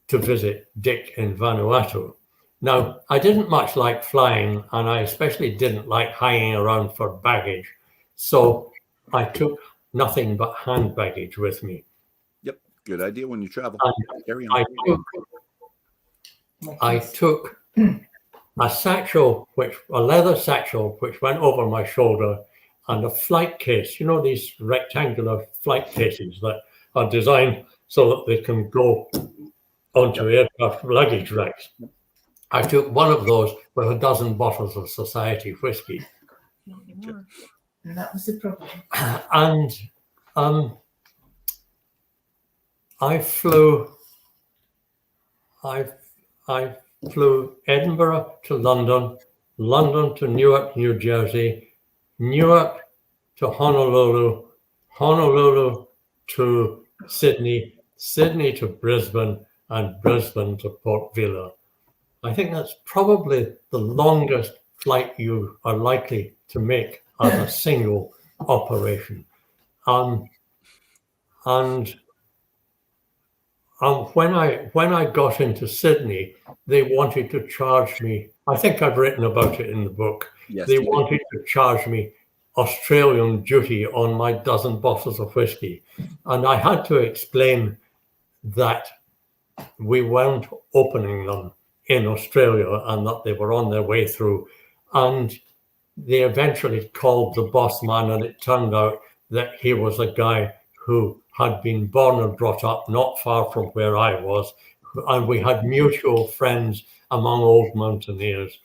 Speaker 3: to visit Dick in Vanuatu. Now, I didn't much like flying, and I especially didn't like hanging around for baggage. So I took nothing but hand baggage with me.
Speaker 2: Yep, good idea when you travel. Carry on.
Speaker 3: I took a satchel, a leather satchel, which went over my shoulder, and a flight case. You know, these rectangular flight cases that are designed so that they can go onto aircraft luggage racks. I took one of those with a dozen bottles of Society whiskey.
Speaker 8: And that was the problem.
Speaker 3: And I flew Edinburgh to London, London to Newark, New Jersey, Newark to Honolulu, Honolulu to Sydney, Sydney to Brisbane, and Brisbane to Port Vila. I think that's probably the longest flight you are likely to make as a single operation. And when I got into Sydney, they wanted to charge me. I think I've written about it in the book.
Speaker 2: Yes,
Speaker 3: they wanted to charge me Australian duty on my dozen bottles of whiskey, and I had to explain that we weren't opening them in Australia and that they were on their way through. And they eventually called the boss man, and it turned out that he was a guy who had been born and brought up not far from where I was. And we had mutual friends among old mountaineers.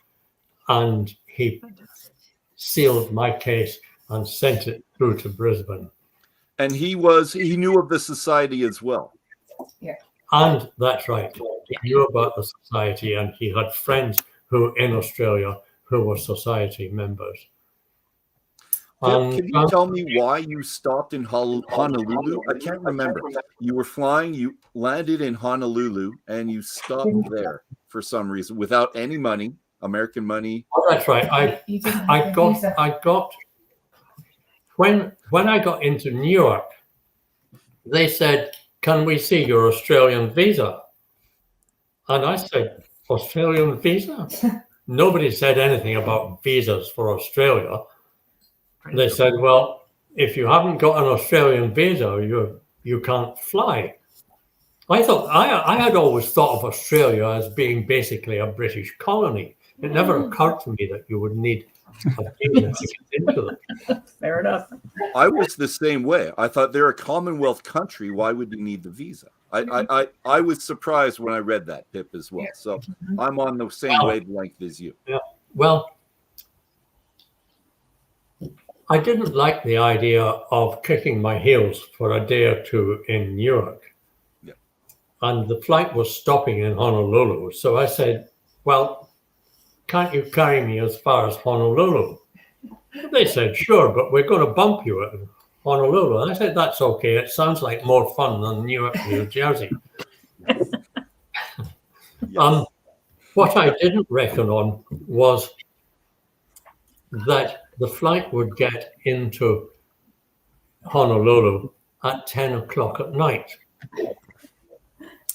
Speaker 3: And he sealed my case and sent it through to Brisbane.
Speaker 2: And he knew of the society as well.
Speaker 8: Yeah.
Speaker 3: And that's right. He knew about the society, and he had friends who in Australia who were society members.
Speaker 2: Can you tell me why you stopped in Honolulu? I can't remember. You were flying, you landed in Honolulu, and you stopped there for some reason without any money, American money.
Speaker 3: Oh, that's right. I got when I got into New York, they said, "Can we see your Australian visa?" And I said, "Australian visa?" Nobody said anything about visas for Australia. They said, "Well, if you haven't got an Australian visa, you can't fly." I thought I had always thought of Australia as being basically a British colony. It never occurred to me that you would need a visa to get into them.
Speaker 4: Fair enough.
Speaker 2: I was the same way. I thought they're a Commonwealth country. Why would you need the visa? I was surprised when I read that, Pip, as well. So I'm on the same wavelength as you.
Speaker 3: Yeah. Well, I didn't like the idea of kicking my heels for a day or two in New York.
Speaker 2: Yeah.
Speaker 3: And the flight was stopping in Honolulu. So I said, "Well, can't you carry me as far as Honolulu?" They said, "Sure, but we're going to bump you at Honolulu." And I said, "That's okay. It sounds like more fun than New York, New Jersey." What I didn't reckon on was that the flight would get into Honolulu at 10 o'clock at night.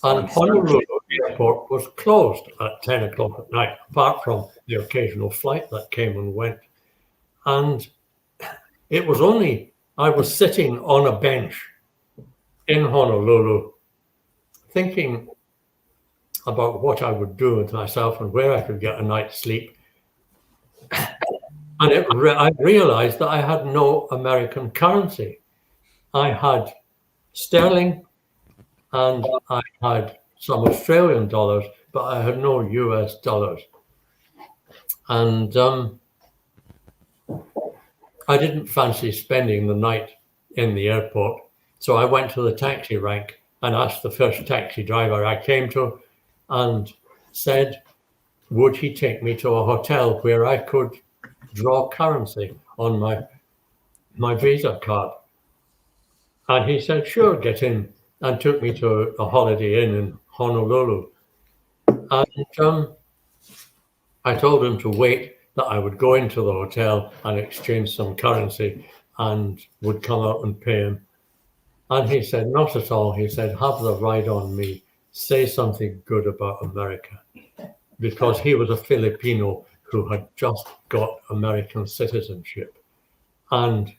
Speaker 3: And Honolulu airport was closed at 10 o'clock at night, apart from the occasional flight that came and went. And it was only, I was sitting on a bench in Honolulu thinking about what I would do with myself and where I could get a night's sleep. And I realized that I had no American currency. I had sterling and I had some Australian dollars, but I had no US dollars. And I didn't fancy spending the night in the airport. So I went to the taxi rank and asked the first taxi driver I came to and said, would he take me to a hotel where I could draw currency on my Visa card? And he said, sure, get in, and took me to a Holiday Inn in Honolulu. And I told him to wait, that I would go into the hotel and exchange some currency and would come out and pay him. And he said, not at all. He said, have the right on me. Say something good about America. Because he was a Filipino who had just got American citizenship. And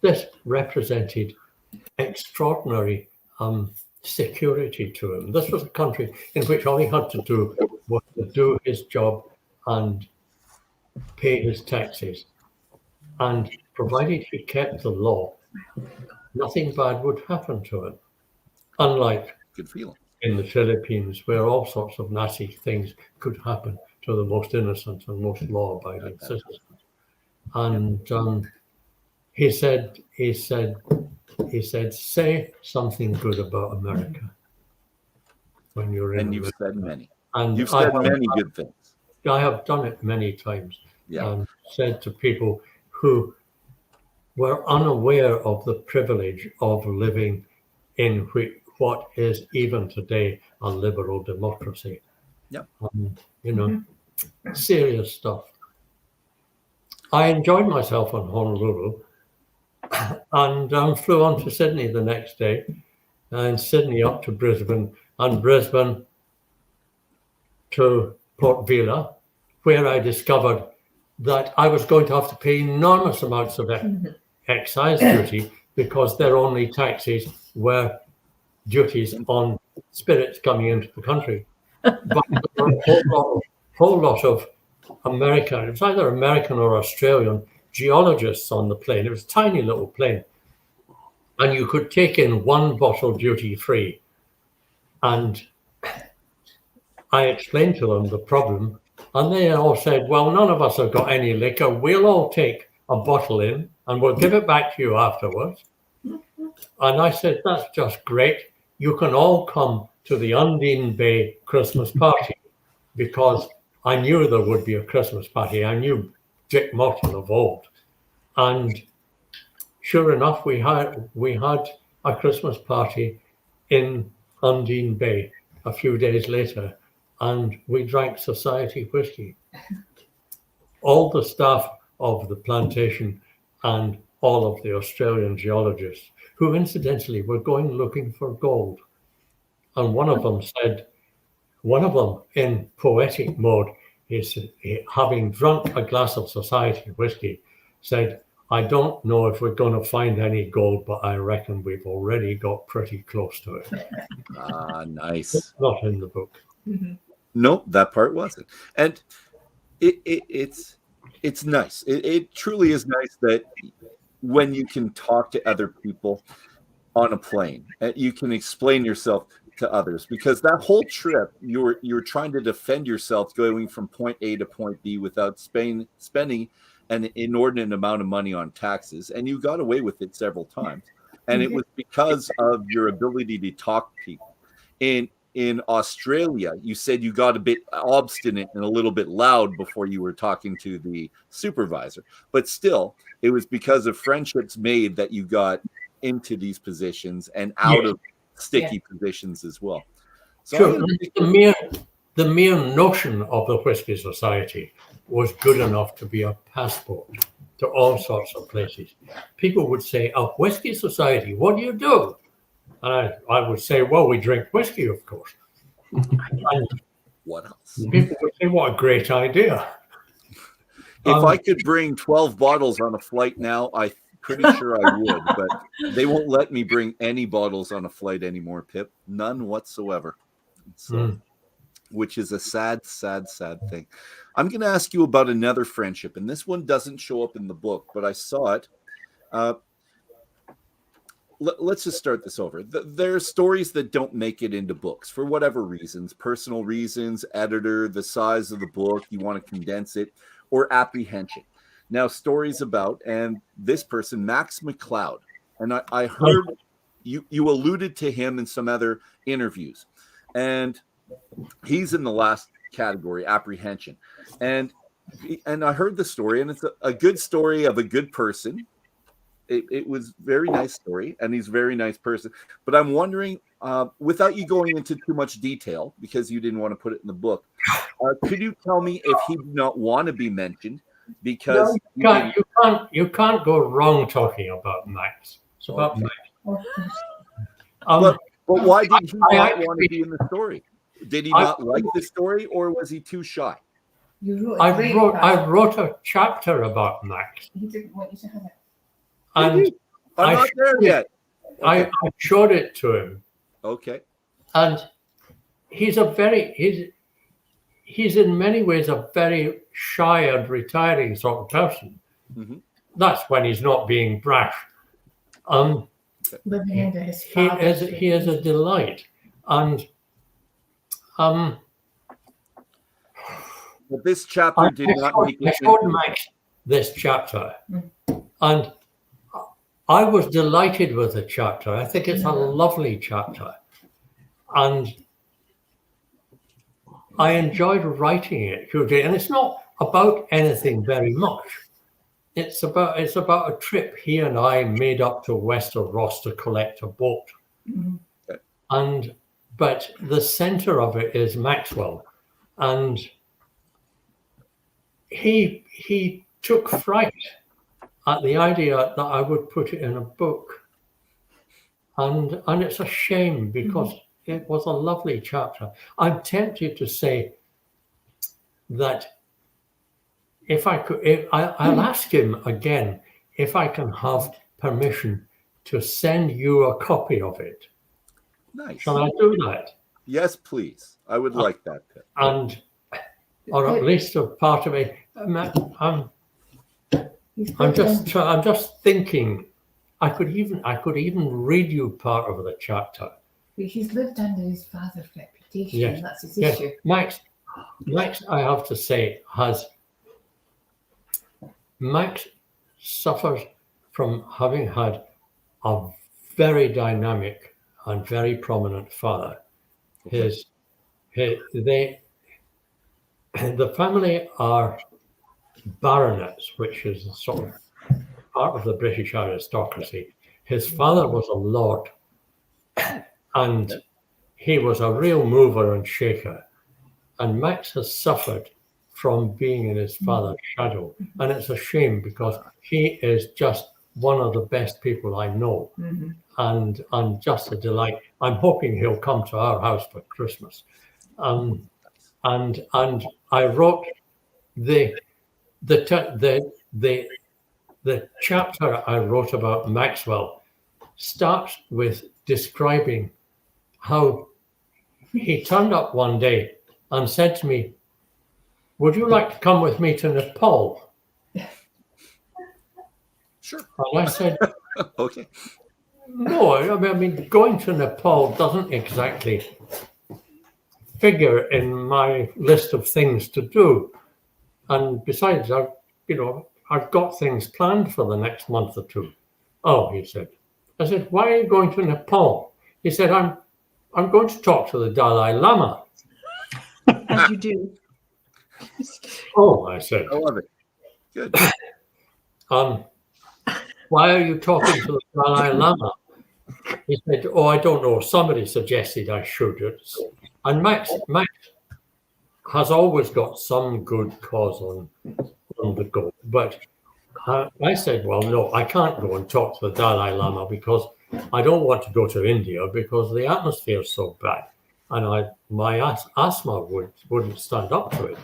Speaker 3: this represented extraordinary security to him. This was a country in which all he had to do was to do his job and pay his taxes. And provided he kept the law, nothing bad would happen to him. Unlike
Speaker 2: good feeling
Speaker 3: in the Philippines, where all sorts of nasty things could happen to the most innocent and most law-abiding citizens. And he said, say something good about America when you're in.
Speaker 2: And you've said many.
Speaker 3: And
Speaker 2: you've said many good things.
Speaker 3: I have done it many times.
Speaker 2: Yeah.
Speaker 3: And said to people who were unaware of the privilege of living in what is even today a liberal democracy.
Speaker 2: Yep.
Speaker 3: You know, serious stuff. I enjoyed myself on Honolulu and flew on to Sydney the next day, and Sydney up to Brisbane, and Brisbane to Port Vila, where I discovered that I was going to have to pay enormous amounts of excise duty because their only taxes were duties on spirits coming into the country. But there were a whole lot of American, it was either American or Australian geologists on the plane. It was a tiny little plane. And you could take in one bottle duty free. And I explained to them the problem. And they all said, well, none of us have got any liquor. We'll all take a bottle in and we'll give it back to you afterwards. And I said, that's just great. You can all come to the Undine Bay Christmas party, because I knew there would be a Christmas party. I knew Dick Morton of old. And sure enough, we had a Christmas party in Undine Bay a few days later. and we drank society whiskey. All the staff of the plantation and all of the Australian geologists, who incidentally were going looking for gold. And one of them in poetic mode, having drunk a glass of society whiskey, said, I don't know if we're going to find any gold, but I reckon we've already got pretty close to it.
Speaker 2: Ah, nice.
Speaker 3: It's not in the book.
Speaker 8: Mm-hmm.
Speaker 2: No, that part wasn't. And it's nice. It truly is nice that when you can talk to other people on a plane, you can explain yourself to others, because that whole trip you're trying to defend yourself going from point A to point B without spending an inordinate amount of money on taxes, and you got away with it several times, and it was because of your ability to talk to people. In Australia, you said you got a bit obstinate and a little bit loud before you were talking to the supervisor, but still, it was because of friendships made that you got into these positions and out of sticky positions as well. So
Speaker 3: sure. The mere notion of the Whisky Society was good enough to be a passport to all sorts of places. People would say, a Whisky Society, what do you do? And I would say, well, we drink whiskey, of course. And
Speaker 2: what else?
Speaker 3: people would say, what a great idea.
Speaker 2: If I could bring 12 bottles on a flight now, I'm pretty sure I would, but they won't let me bring any bottles on a flight anymore, Pip. None whatsoever. So, which is a sad, sad, sad thing. I'm going to ask you about another friendship, and this one doesn't show up in the book, but I saw it. Let's just start this over. There are stories that don't make it into books for whatever reasons, personal reasons, editor, the size of the book, you want to condense it, or apprehension. Now, stories about, and this person, Max MacLeod, and I heard you alluded to him in some other interviews, and he's in the last category, apprehension. And I heard the story, and it's a good story of a good person. It was a very nice story, and he's a very nice person. But I'm wondering, without you going into too much detail, because you didn't want to put it in the book, could you tell me if he did not want to be mentioned? Because
Speaker 3: you can't go wrong talking about Max. It's about Max.
Speaker 2: But why did he not want to be in the story? Did he not like the story, or was he too shy?
Speaker 3: I wrote a chapter about Max.
Speaker 8: He didn't want you to have it.
Speaker 3: And
Speaker 2: I'm not there yet. Okay.
Speaker 3: I showed it to him.
Speaker 2: Okay.
Speaker 3: And he's in many ways a very shy and retiring sort of person. Mm-hmm. That's when he's not being brash.
Speaker 8: Living under his
Speaker 3: he is a delight. And
Speaker 2: but this chapter did not make it.
Speaker 3: I showed Max this chapter, and I was delighted with the chapter. I think it's a lovely chapter, and I enjoyed writing it hugely. And it's not about anything very much. It's about a trip he and I made up to Wester Ross to collect a boat, but the center of it is Maxwell, and he took fright at the idea that I would put it in a book, and it's a shame because it was a lovely chapter. I'm tempted to say that if I could, I'll ask him again if I can have permission to send you a copy of it.
Speaker 2: Nice.
Speaker 3: Shall I do that?
Speaker 2: Yes, please. I would like that.
Speaker 3: And or at least a part of it. I'm just thinking. I could even read you part of the chapter.
Speaker 8: He's lived under his father's reputation.
Speaker 3: Yes.
Speaker 8: And that's his
Speaker 3: Yes.
Speaker 8: issue.
Speaker 3: Max, I have to say, Max suffers from having had a very dynamic and very prominent father. The family are baronets, which is sort of part of the British aristocracy. His father was a lord, and he was a real mover and shaker. And Max has suffered from being in his father's shadow. And it's a shame because he is just one of the best people I know. And just a delight. I'm hoping he'll come to our house for Christmas. And I wrote the chapter I wrote about Maxwell starts with describing how he turned up one day and said to me, "Would you like to come with me to Nepal?"
Speaker 2: Sure.
Speaker 3: And I said,
Speaker 2: Okay.
Speaker 3: "No, I mean, going to Nepal doesn't exactly figure in my list of things to do. And besides, I've got things planned for the next month or two." "Oh," he said. I said, "Why are you going to Nepal?" He said, I'm going to talk to the Dalai Lama."
Speaker 4: As you do.
Speaker 3: "Oh," I said.
Speaker 2: I love it. Good.
Speaker 3: "Why are you talking to the Dalai Lama?" He said, "Oh, I don't know. Somebody suggested I should." And Max has always got some good cause on the go. But I said, "Well, no, I can't go and talk to the Dalai Lama because I don't want to go to India because the atmosphere is so bad. And my asthma wouldn't stand up to it.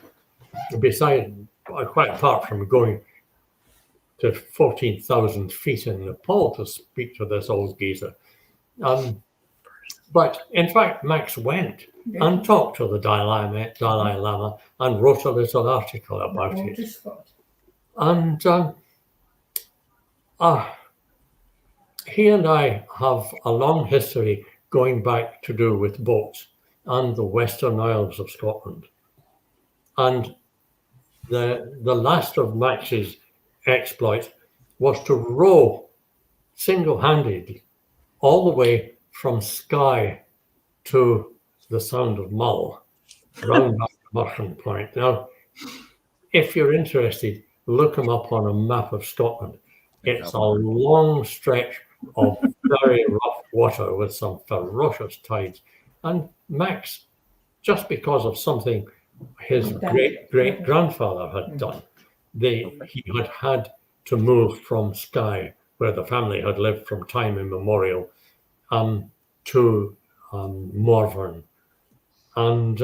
Speaker 3: Besides, quite apart from going to 14,000 feet in Nepal to speak to this old geezer." But in fact, Max went and talked to the Dalai Lama and wrote a little article about it. And he and I have a long history going back to do with boats and the Western Isles of Scotland. And the last of Max's exploits was to row single-handed all the way from Skye to the Sound of Mull, around that Mushroom Point. Now, if you're interested, look them up on a map of Scotland. It's a long stretch of very rough water with some ferocious tides. And Max, just because of something his great-great-grandfather had done, he had to move from Skye, where the family had lived from time immemorial, to Morvern, and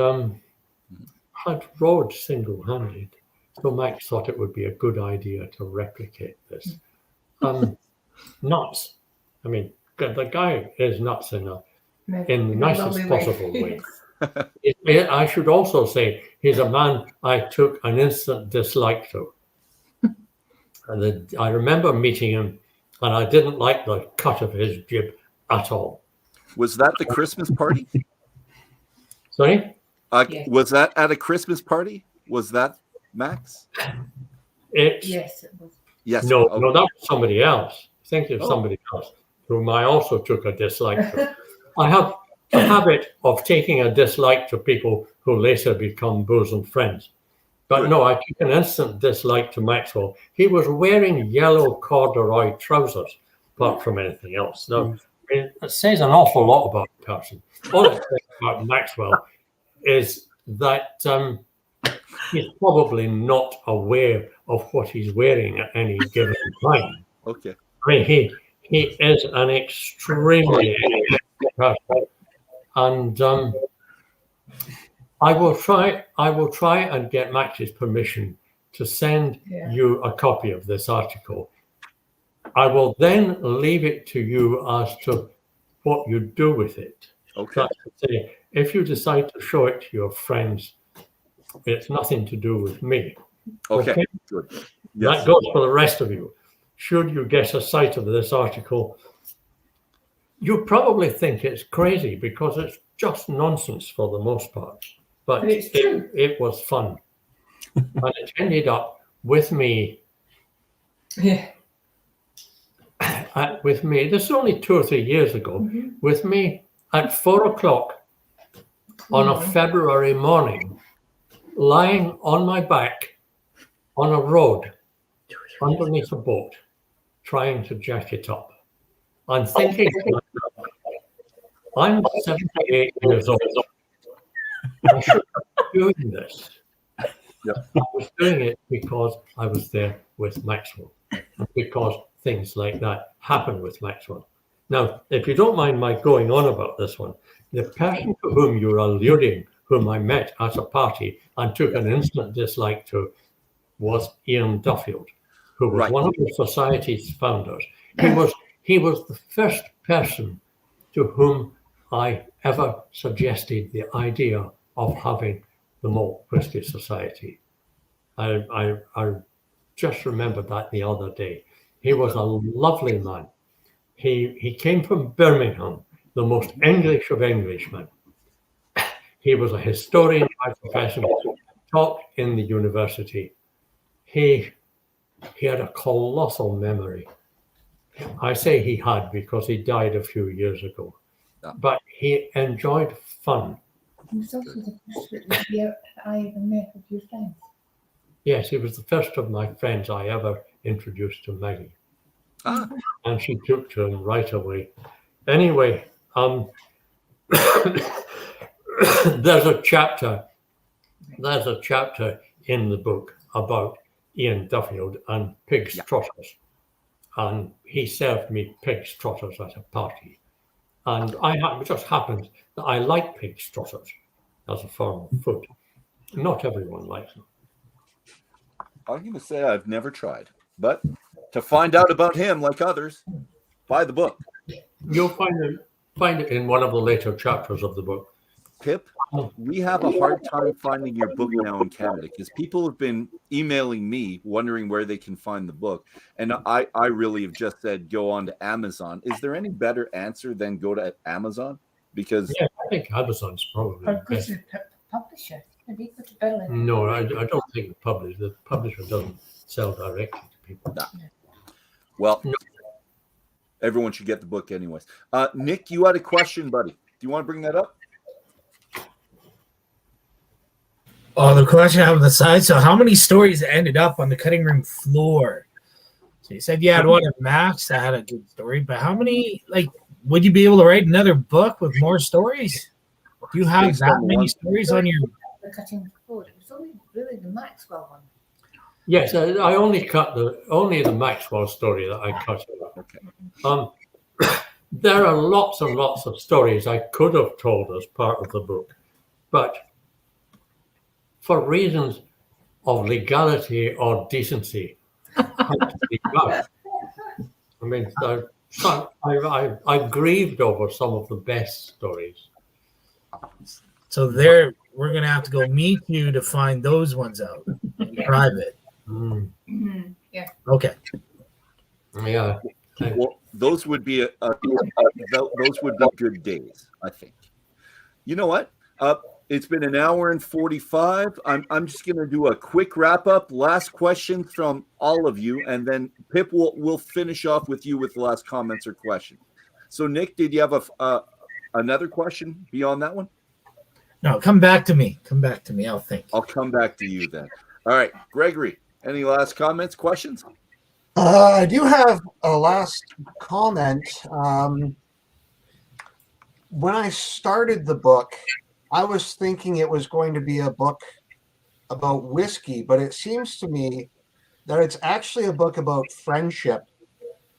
Speaker 3: had rowed single-handed. So Max thought it would be a good idea to replicate this. Nuts. I mean, the guy is nuts in the nicest possible way. I should also say he's a man I took an instant dislike to. And I remember meeting him, and I didn't like the cut of his jib at all.
Speaker 2: Was that the Christmas party?
Speaker 3: Sorry?
Speaker 2: Was that at a Christmas party? Was that Max?
Speaker 8: Yes, it was.
Speaker 2: Yes.
Speaker 3: No, that was somebody else. I think it was somebody else whom I also took a dislike to. I have a habit of taking a dislike to people who later become bosom friends. But no, I took an instant dislike to Maxwell. He was wearing yellow corduroy trousers, apart from anything else. Now, it says an awful lot about the person. All it says about Maxwell is that he's probably not aware of what he's wearing at any given time.
Speaker 2: Okay.
Speaker 3: I mean, he is an extremely person, and I will try and get Max's permission to send you a copy of this article. I will then leave it to you as to what you do with it.
Speaker 2: Okay.
Speaker 3: That's to say, if you decide to show it to your friends, it's nothing to do with me.
Speaker 2: Okay. Good. Yes.
Speaker 3: That goes for the rest of you. Should you get a sight of this article, you probably think it's crazy because it's just nonsense for the most part. But it was fun. And it ended up with me. With me, this is only 2 or 3 years ago, with me at 4 o'clock on a February morning, lying on my back on a road underneath a boat, trying to jack it up. I'm thinking, I'm 78 years old. doing this.
Speaker 2: Yep.
Speaker 3: I was doing it because I was there with Maxwell, and because things like that happen with Maxwell. Now, if you don't mind my going on about this one, the person to whom you're alluding, whom I met at a party and took an instant dislike to, was Ian Duffield, who was one of the society's founders. He was the first person to whom I ever suggested the idea of having the Malt Whisky Society. I just remembered that the other day. He was a lovely man. He came from Birmingham, the most English of Englishmen. He was a historian by profession, taught in the university. He had a colossal memory. I say he had because he died a few years ago. But he enjoyed fun.
Speaker 8: He was also the first that I ever met with your friends.
Speaker 3: Yes, he was the first of my friends I ever introduced to Maggie. And she took to him right away. Anyway, there's a chapter in the book about Ian Duffield and pig's trotters. And he served me pig's trotters at a party. And it just happened that I like pig's trotters as a form of food. Not everyone likes them.
Speaker 2: I'm going to say I've never tried, but to find out about him, like others, buy the book.
Speaker 3: You'll find it in one of the later chapters of the book.
Speaker 2: Pip, we have a hard time finding your book now in Canada because people have been emailing me wondering where they can find the book. And I really have just said go on to Amazon. Is there any better answer than go to Amazon? Because
Speaker 3: I think Amazon's probably the best.
Speaker 8: Publisher. Maybe put a bill in.
Speaker 3: No, I don't think the publisher doesn't sell directly to people.
Speaker 2: No. Well, everyone should get the book anyways. Nick, you had a question, buddy. Do you want to bring that up?
Speaker 7: Oh, the question I have on the side. So how many stories ended up on the cutting room floor? So you said you had one at Max that had a good story, but how many, would you be able to write another book with more stories? Do you have that many stories on your...
Speaker 8: The cutting floor. It was only really the Maxwell one.
Speaker 3: Yes, I only cut the Maxwell story that I cut.
Speaker 2: Okay.
Speaker 3: There are lots and lots of stories I could have told as part of the book, but for reasons of legality or decency, I mean, I grieved over some of the best stories.
Speaker 7: So we're going to have to go meet you to find those ones out in private.
Speaker 8: Yeah.
Speaker 7: Okay.
Speaker 3: Yeah.
Speaker 2: Well, those would be good days, I think. You know what? It's been an hour and 45. I'm just going to do a quick wrap up. Last question from all of you, and then Pip will finish off with you with the last comments or questions. So, Nick, did you have another question beyond that one?
Speaker 7: No, come back to me. I'll think.
Speaker 2: I'll come back to you then. All right, Gregory, any last comments, questions?
Speaker 5: I do have a last comment. When I started the book, I was thinking it was going to be a book about whiskey, but it seems to me that it's actually a book about friendship.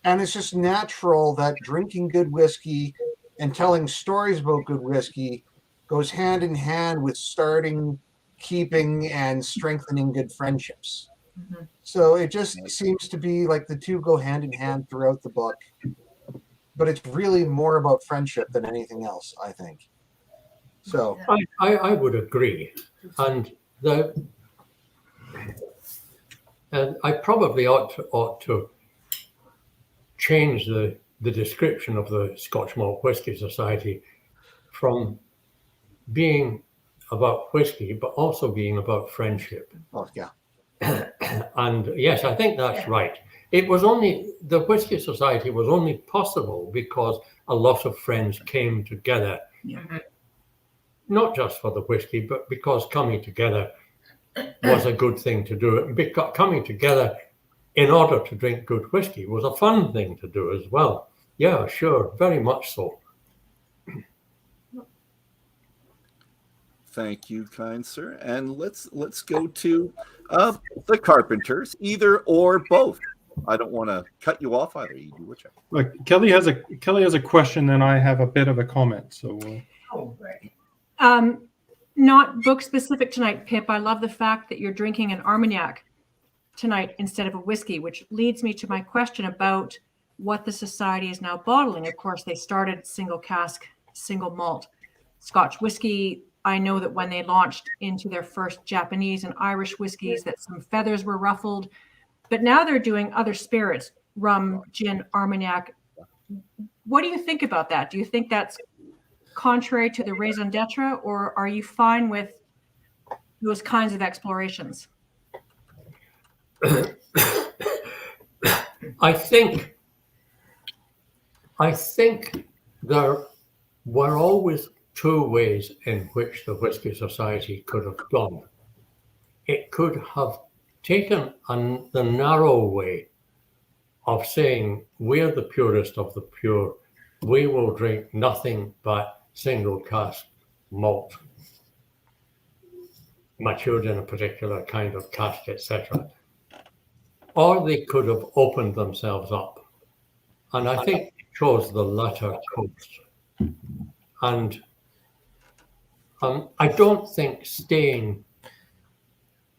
Speaker 5: And it's just natural that drinking good whiskey and telling stories about good whiskey goes hand in hand with starting, keeping, and strengthening good friendships.
Speaker 8: Mm-hmm.
Speaker 5: So it just seems to be like the two go hand in hand throughout the book. But it's really more about friendship than anything else, I think. So
Speaker 3: I would agree. And I probably ought to change the description of the Scotch Malt Whisky Society from being about whiskey, but also being about friendship.
Speaker 5: Oh, yeah.
Speaker 3: And yes, I think that's right. It was the Whisky Society was only possible because a lot of friends came together, not just for the whiskey, but because coming together was a good thing to do. Because coming together in order to drink good whiskey was a fun thing to do as well. Yeah, sure, very much so.
Speaker 2: Thank you, kind sir. And let's go to the Carpenters, either or both. I don't want to cut you off either. You do whichever.
Speaker 6: Look, Kelly has a question, and I have a bit of a comment. So,
Speaker 4: Not book specific tonight, Pip. I love the fact that you're drinking an Armagnac tonight instead of a whiskey, which leads me to my question about what the society is now bottling. Of course, they started single cask, single malt Scotch whiskey. I know that when they launched into their first Japanese and Irish whiskeys, that some feathers were ruffled, but now they're doing other spirits, rum, gin, Armagnac. What do you think about that? Do you think that's contrary to the raison d'etre, or are you fine with those kinds of explorations?
Speaker 3: I think there were always two ways in which the Whisky Society could have gone. It could have taken the narrow way of saying, we're the purest of the pure. We will drink nothing but single cask malt, matured in a particular kind of cask, etc. Or they could have opened themselves up. And I think they chose the latter course. And I don't think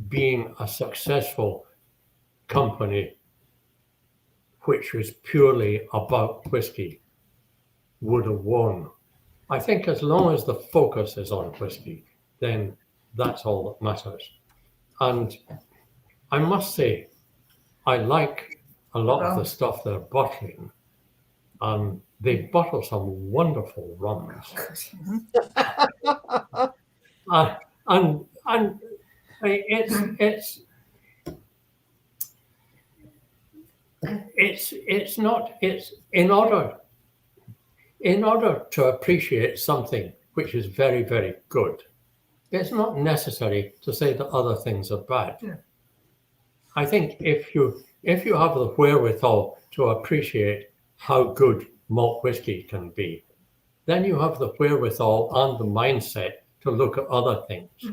Speaker 3: being a successful company, which was purely about whiskey, would have won. I think as long as the focus is on whiskey, then that's all that matters. And I must say, I like a lot of the stuff they're bottling. They bottle some wonderful rums. And it's in order to appreciate something which is very, very good, it's not necessary to say that other things are bad. Yeah. I think if you have the wherewithal to appreciate how good malt whiskey can be, then you have the wherewithal and the mindset to look at other things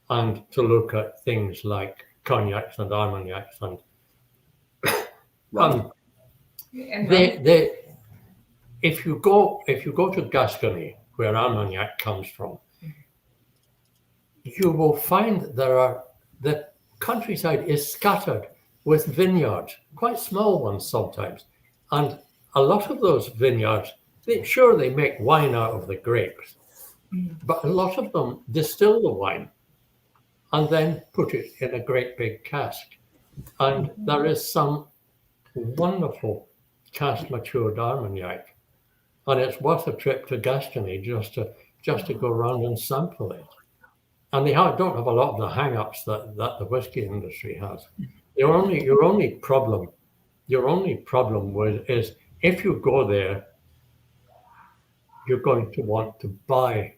Speaker 3: and to look at things like cognacs and armagnacs and if you go to Gascony, where Armagnac comes from, you will find the countryside is scattered with vineyards, quite small ones sometimes, and a lot of those vineyards, they make wine out of the grapes, but a lot of them distill the wine and then put it in a great big cask. And there is some wonderful cask matured Armagnac, and it's worth a trip to Gascony just to go around and sample it. And they don't have a lot of the hang-ups that the whiskey industry has. Your only problem is if you go there, you're going to want to buy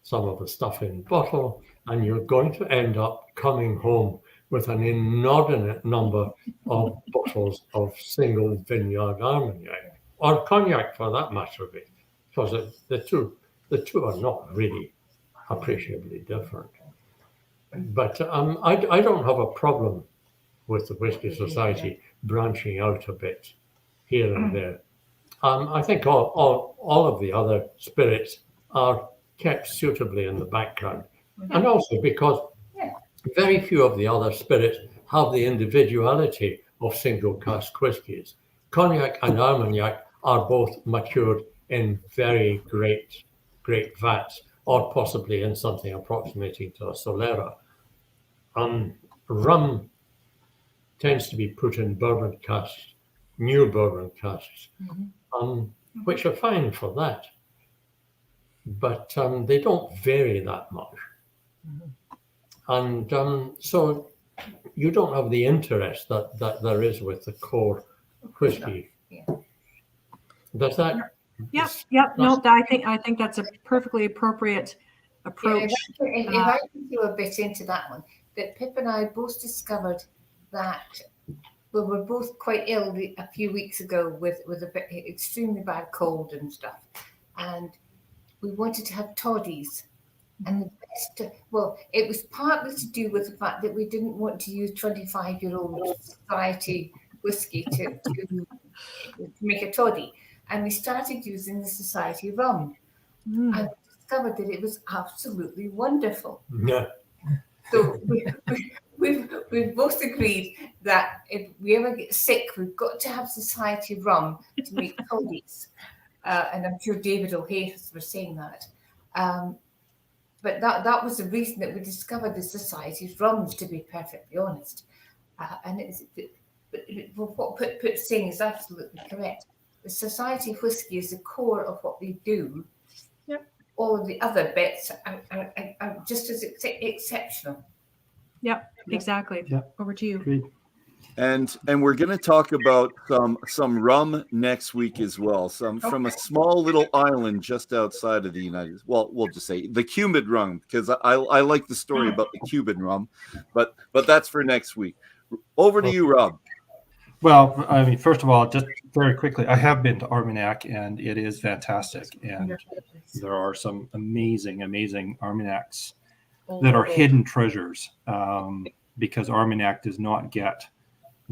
Speaker 3: some of the stuff in bottle, and you're going to end up coming home with an inordinate number of bottles of single vineyard Armagnac, or cognac for that matter of it, because the two are not really appreciably different. But I don't have a problem with the Whisky Society branching out a bit here and there. I think all of the other spirits are kept suitably in the background, and also because very few of the other spirits have the individuality of single cask whiskies. Cognac and Armagnac are both matured in very great vats, or possibly in something approximating to a Solera. Rum tends to be put in bourbon casks, new bourbon casks, which are fine for that, but they don't vary that much. And so you don't have the interest that there is with the core whiskey. Does that?
Speaker 4: Yep. No, I think that's a perfectly appropriate approach.
Speaker 8: If I can do a bit into that one, that Pip and I both discovered that we were both quite ill a few weeks ago with a extremely bad cold and stuff, and we wanted to have toddies And the best, well, it was partly to do with the fact that we didn't want to use 25-year-old society whiskey to make a toddy. And we started using the society rum. And we discovered that it was absolutely wonderful.
Speaker 3: Yeah.
Speaker 8: So we've both agreed that if we ever get sick, we've got to have society rum to make toddies. And I'm sure David will hate us for saying that. But that was the reason that we discovered the society's rums, to be perfectly honest. And what Pip's saying is absolutely correct. The society whiskey is the core of what we do.
Speaker 4: Yep.
Speaker 8: All of the other bits are just as exceptional.
Speaker 4: Yep, exactly.
Speaker 6: Yep.
Speaker 4: Over to you.
Speaker 6: Great.
Speaker 2: And we're going to talk about some rum next week as well. Some from a small little island just outside of the United. Well, we'll just say the Cuban rum, because I like the story about the Cuban rum, but that's for next week. Over to you, Rob.
Speaker 6: Well, I mean, first of all, just very quickly, I have been to Armagnac, and it is fantastic. And there are some amazing, amazing Armagnacs that are hidden treasures, because Armagnac does not get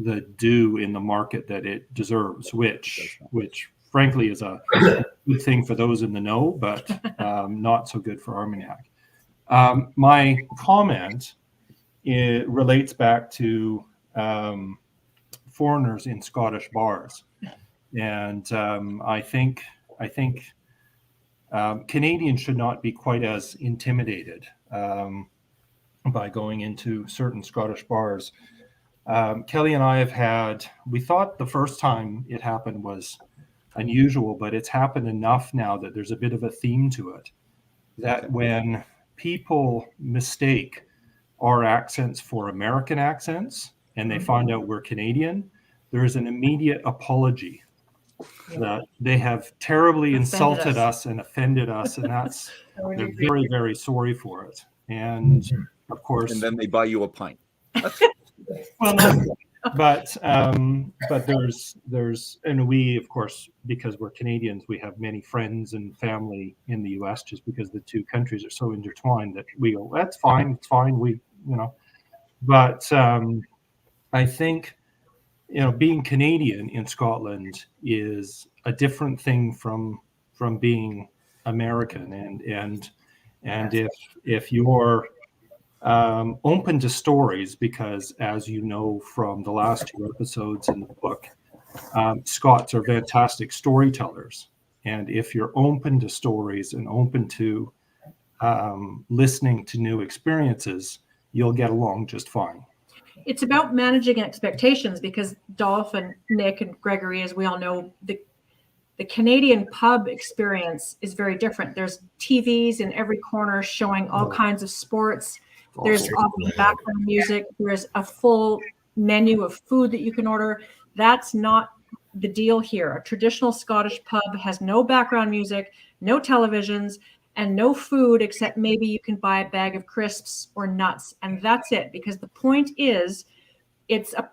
Speaker 6: the due in the market that it deserves, which frankly is a good thing for those in the know, but not so good for Armagnac. My comment relates back to foreigners in Scottish bars, and I think Canadians should not be quite as intimidated by going into certain Scottish bars. Kelly and I we thought the first time it happened was unusual, but it's happened enough now that there's a bit of a theme to it, that when people mistake our accents for American accents and they find out we're Canadian, there is an immediate apology that they have terribly insulted us and offended us, and they're very, very sorry for it. And of course,
Speaker 2: and then they buy you a pint.
Speaker 6: Well, no, but there's and we, of course, because we're Canadians, we have many friends and family in the U.S. just because the two countries are so intertwined that we go, that's fine, it's fine, but I think, being Canadian in Scotland is a different thing from being American, and if you're open to stories, because as you know from the last two episodes in the book, Scots are fantastic storytellers, and if you're open to stories and open to listening to new experiences, you'll get along just fine.
Speaker 4: It's about managing expectations, because Dolph and Nick and Gregory, as we all know, the Canadian pub experience is very different. There's TVs in every corner showing all kinds of sports. There's obviously background music. There's a full menu of food that you can order. That's not the deal here. A traditional Scottish pub has no background music, no televisions, and no food except maybe you can buy a bag of crisps or nuts, and that's it. Because the point is, it's a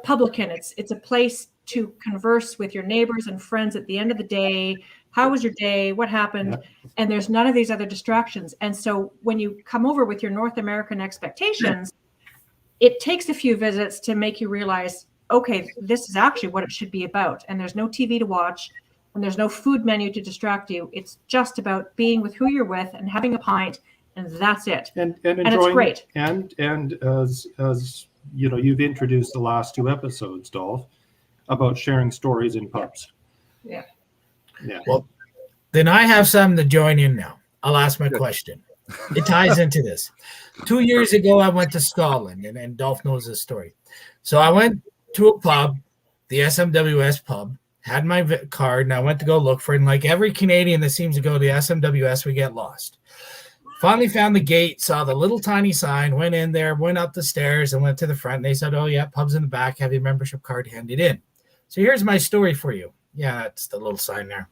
Speaker 4: publican. It's a place to converse with your neighbors and friends at the end of the day. How was your day? What happened? Yeah. And there's none of these other distractions. And so when you come over with your North American expectations, it takes a few visits to make you realize, okay, this is actually what it should be about. And there's no TV to watch, and there's no food menu to distract you. It's just about being with who you're with and having a pint, and that's it.
Speaker 6: And enjoying,
Speaker 4: it's great.
Speaker 6: And as you've introduced the last two episodes, Dolph, about sharing stories in pubs.
Speaker 8: Yeah.
Speaker 6: Yeah.
Speaker 7: Well, then I have something to join in now. I'll ask my question. It ties into this. 2 years ago, I went to Scotland, and Dolph knows this story. So I went to a pub, the SMWS pub, had my card, and I went to go look for it. And like every Canadian that seems to go to the SMWS, we get lost. Finally found the gate, saw the little tiny sign, went in there, went up the stairs, and went to the front. And they said, oh, yeah, pub's in the back, have your membership card handed in. So here's my story for you. Yeah, that's the little sign there.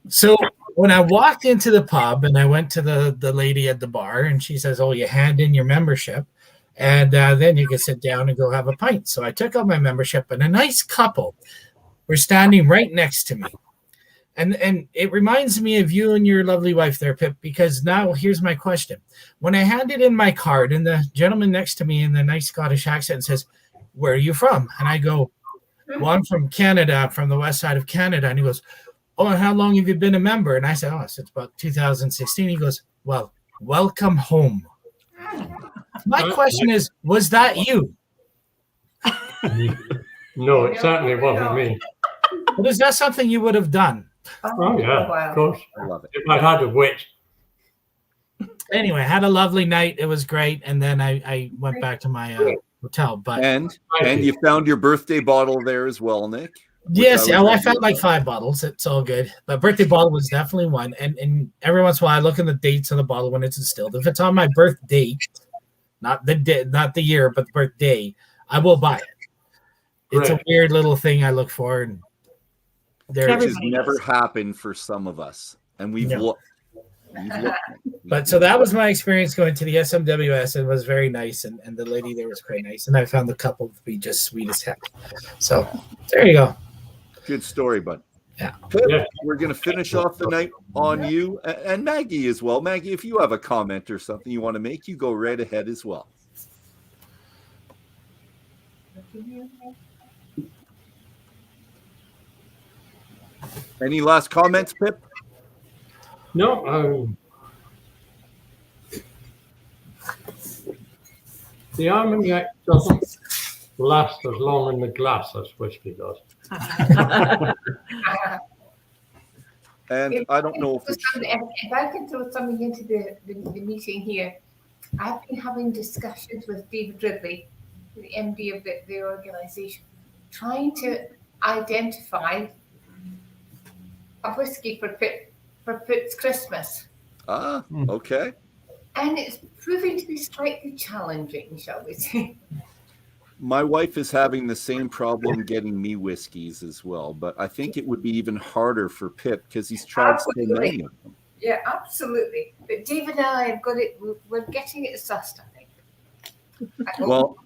Speaker 7: So when I walked into the pub and I went to the lady at the bar, and she says, oh, you hand in your membership, and then you can sit down and go have a pint. So I took out my membership, and a nice couple were standing right next to me. And it reminds me of you and your lovely wife there, Pip, because now here's my question. When I handed in my card and the gentleman next to me in the nice Scottish accent says, "Where are you from?" And I go, "Well, I'm from Canada. I'm from the west side of Canada." And he goes, "Oh, and how long have you been a member?" And I said, "Oh, since about 2016. He goes, "Well, welcome home." My question is, was that you?
Speaker 3: No, it certainly wasn't me.
Speaker 7: But is that something you would have done?
Speaker 3: Oh, yeah, of course.
Speaker 2: I love it.
Speaker 3: If I had a wit.
Speaker 7: Anyway, I had a lovely night. It was great. And then I went back to my hotel. But
Speaker 2: And you found your birthday bottle there as well, Nick.
Speaker 7: yes, I found like 5 bottles. It's all good. But birthday bottle was definitely one. And every once in a while, I look in the dates on the bottle when it's distilled. If it's on my birth date, not the year, but the birthday, I will buy it. It's a weird little thing I look for. And
Speaker 2: which has never happened for some of us. And we've looked.
Speaker 7: But so that was my experience going to the SMWS. It was very nice. And the lady there was quite nice. And I found the couple to be just sweet as heck. So there you go.
Speaker 2: Good story, bud.
Speaker 7: Yeah.
Speaker 2: Pip, we're going to finish off the night on you and Maggie as well. Maggie, if you have a comment or something you want to make, you go right ahead as well. Any last comments, Pip?
Speaker 3: No. The Armagnac doesn't last as long in the glass as whiskey does.
Speaker 2: And I don't know if
Speaker 8: if I can throw something into the meeting here, I've been having discussions with David Ridley, the MD of the organisation, trying to identify a whiskey for Pip's Christmas.
Speaker 2: Ah, okay.
Speaker 8: And it's proving to be slightly challenging, shall we say.
Speaker 2: My wife is having the same problem getting me whiskeys as well, but I think it would be even harder for Pip because he's tried so many of them.
Speaker 8: Yeah, absolutely. But David and I have got it, we're getting it sussed, I think.
Speaker 2: Well,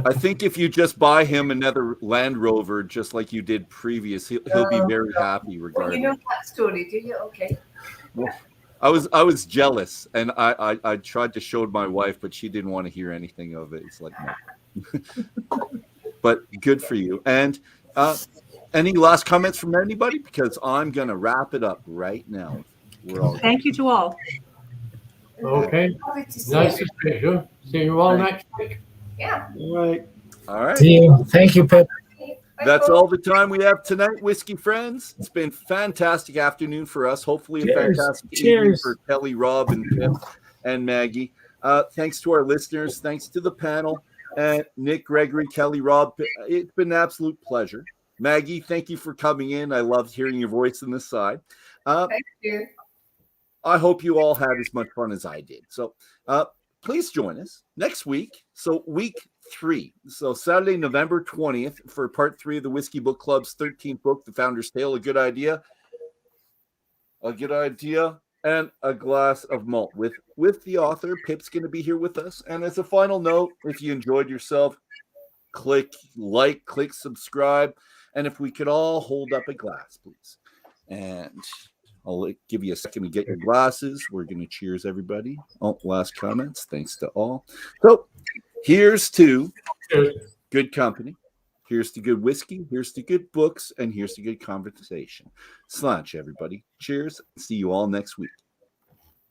Speaker 2: I think if you just buy him another Land Rover, just like you did previous, he'll be very happy regarding.
Speaker 8: Well, you know that story, do you? Okay.
Speaker 2: Well, I was jealous, and I tried to show my wife, but she didn't want to hear anything of it. It's like, no. But good for you. And any last comments from anybody? Because I'm going to wrap it up right now.
Speaker 4: Thank you to all.
Speaker 3: Okay. Nice to see you. See you all next week.
Speaker 8: Yeah.
Speaker 2: All right.
Speaker 7: See you. Thank you, Pip.
Speaker 2: That's all the time we have tonight, Whiskey Friends. It's been a fantastic afternoon for us. Hopefully a fantastic evening for Kelly, Rob, and Pip and Maggie. Thanks to our listeners. Thanks to the panel. Nick, Gregory, Kelly, Rob. It's been an absolute pleasure. Maggie, thank you for coming in. I loved hearing your voice on this side.
Speaker 8: Thank you.
Speaker 2: I hope you all had as much fun as I did. So please join us next week. So week 3. So Saturday, November 20th for part 3 of the Whisky Book Club's 13th book, The Founder's Tale. A good idea. And a glass of malt with the author. Pip's going to be here with us. And as a final note, if you enjoyed yourself, click like, click subscribe. And if we could all hold up a glass, please. And I'll give you a second to get your glasses. We're going to cheers, everybody. Oh, last comments. Thanks to all. So here's to good company. Here's to good whiskey. Here's to good books. And here's to good conversation. Slanch, everybody. Cheers. See you all next week.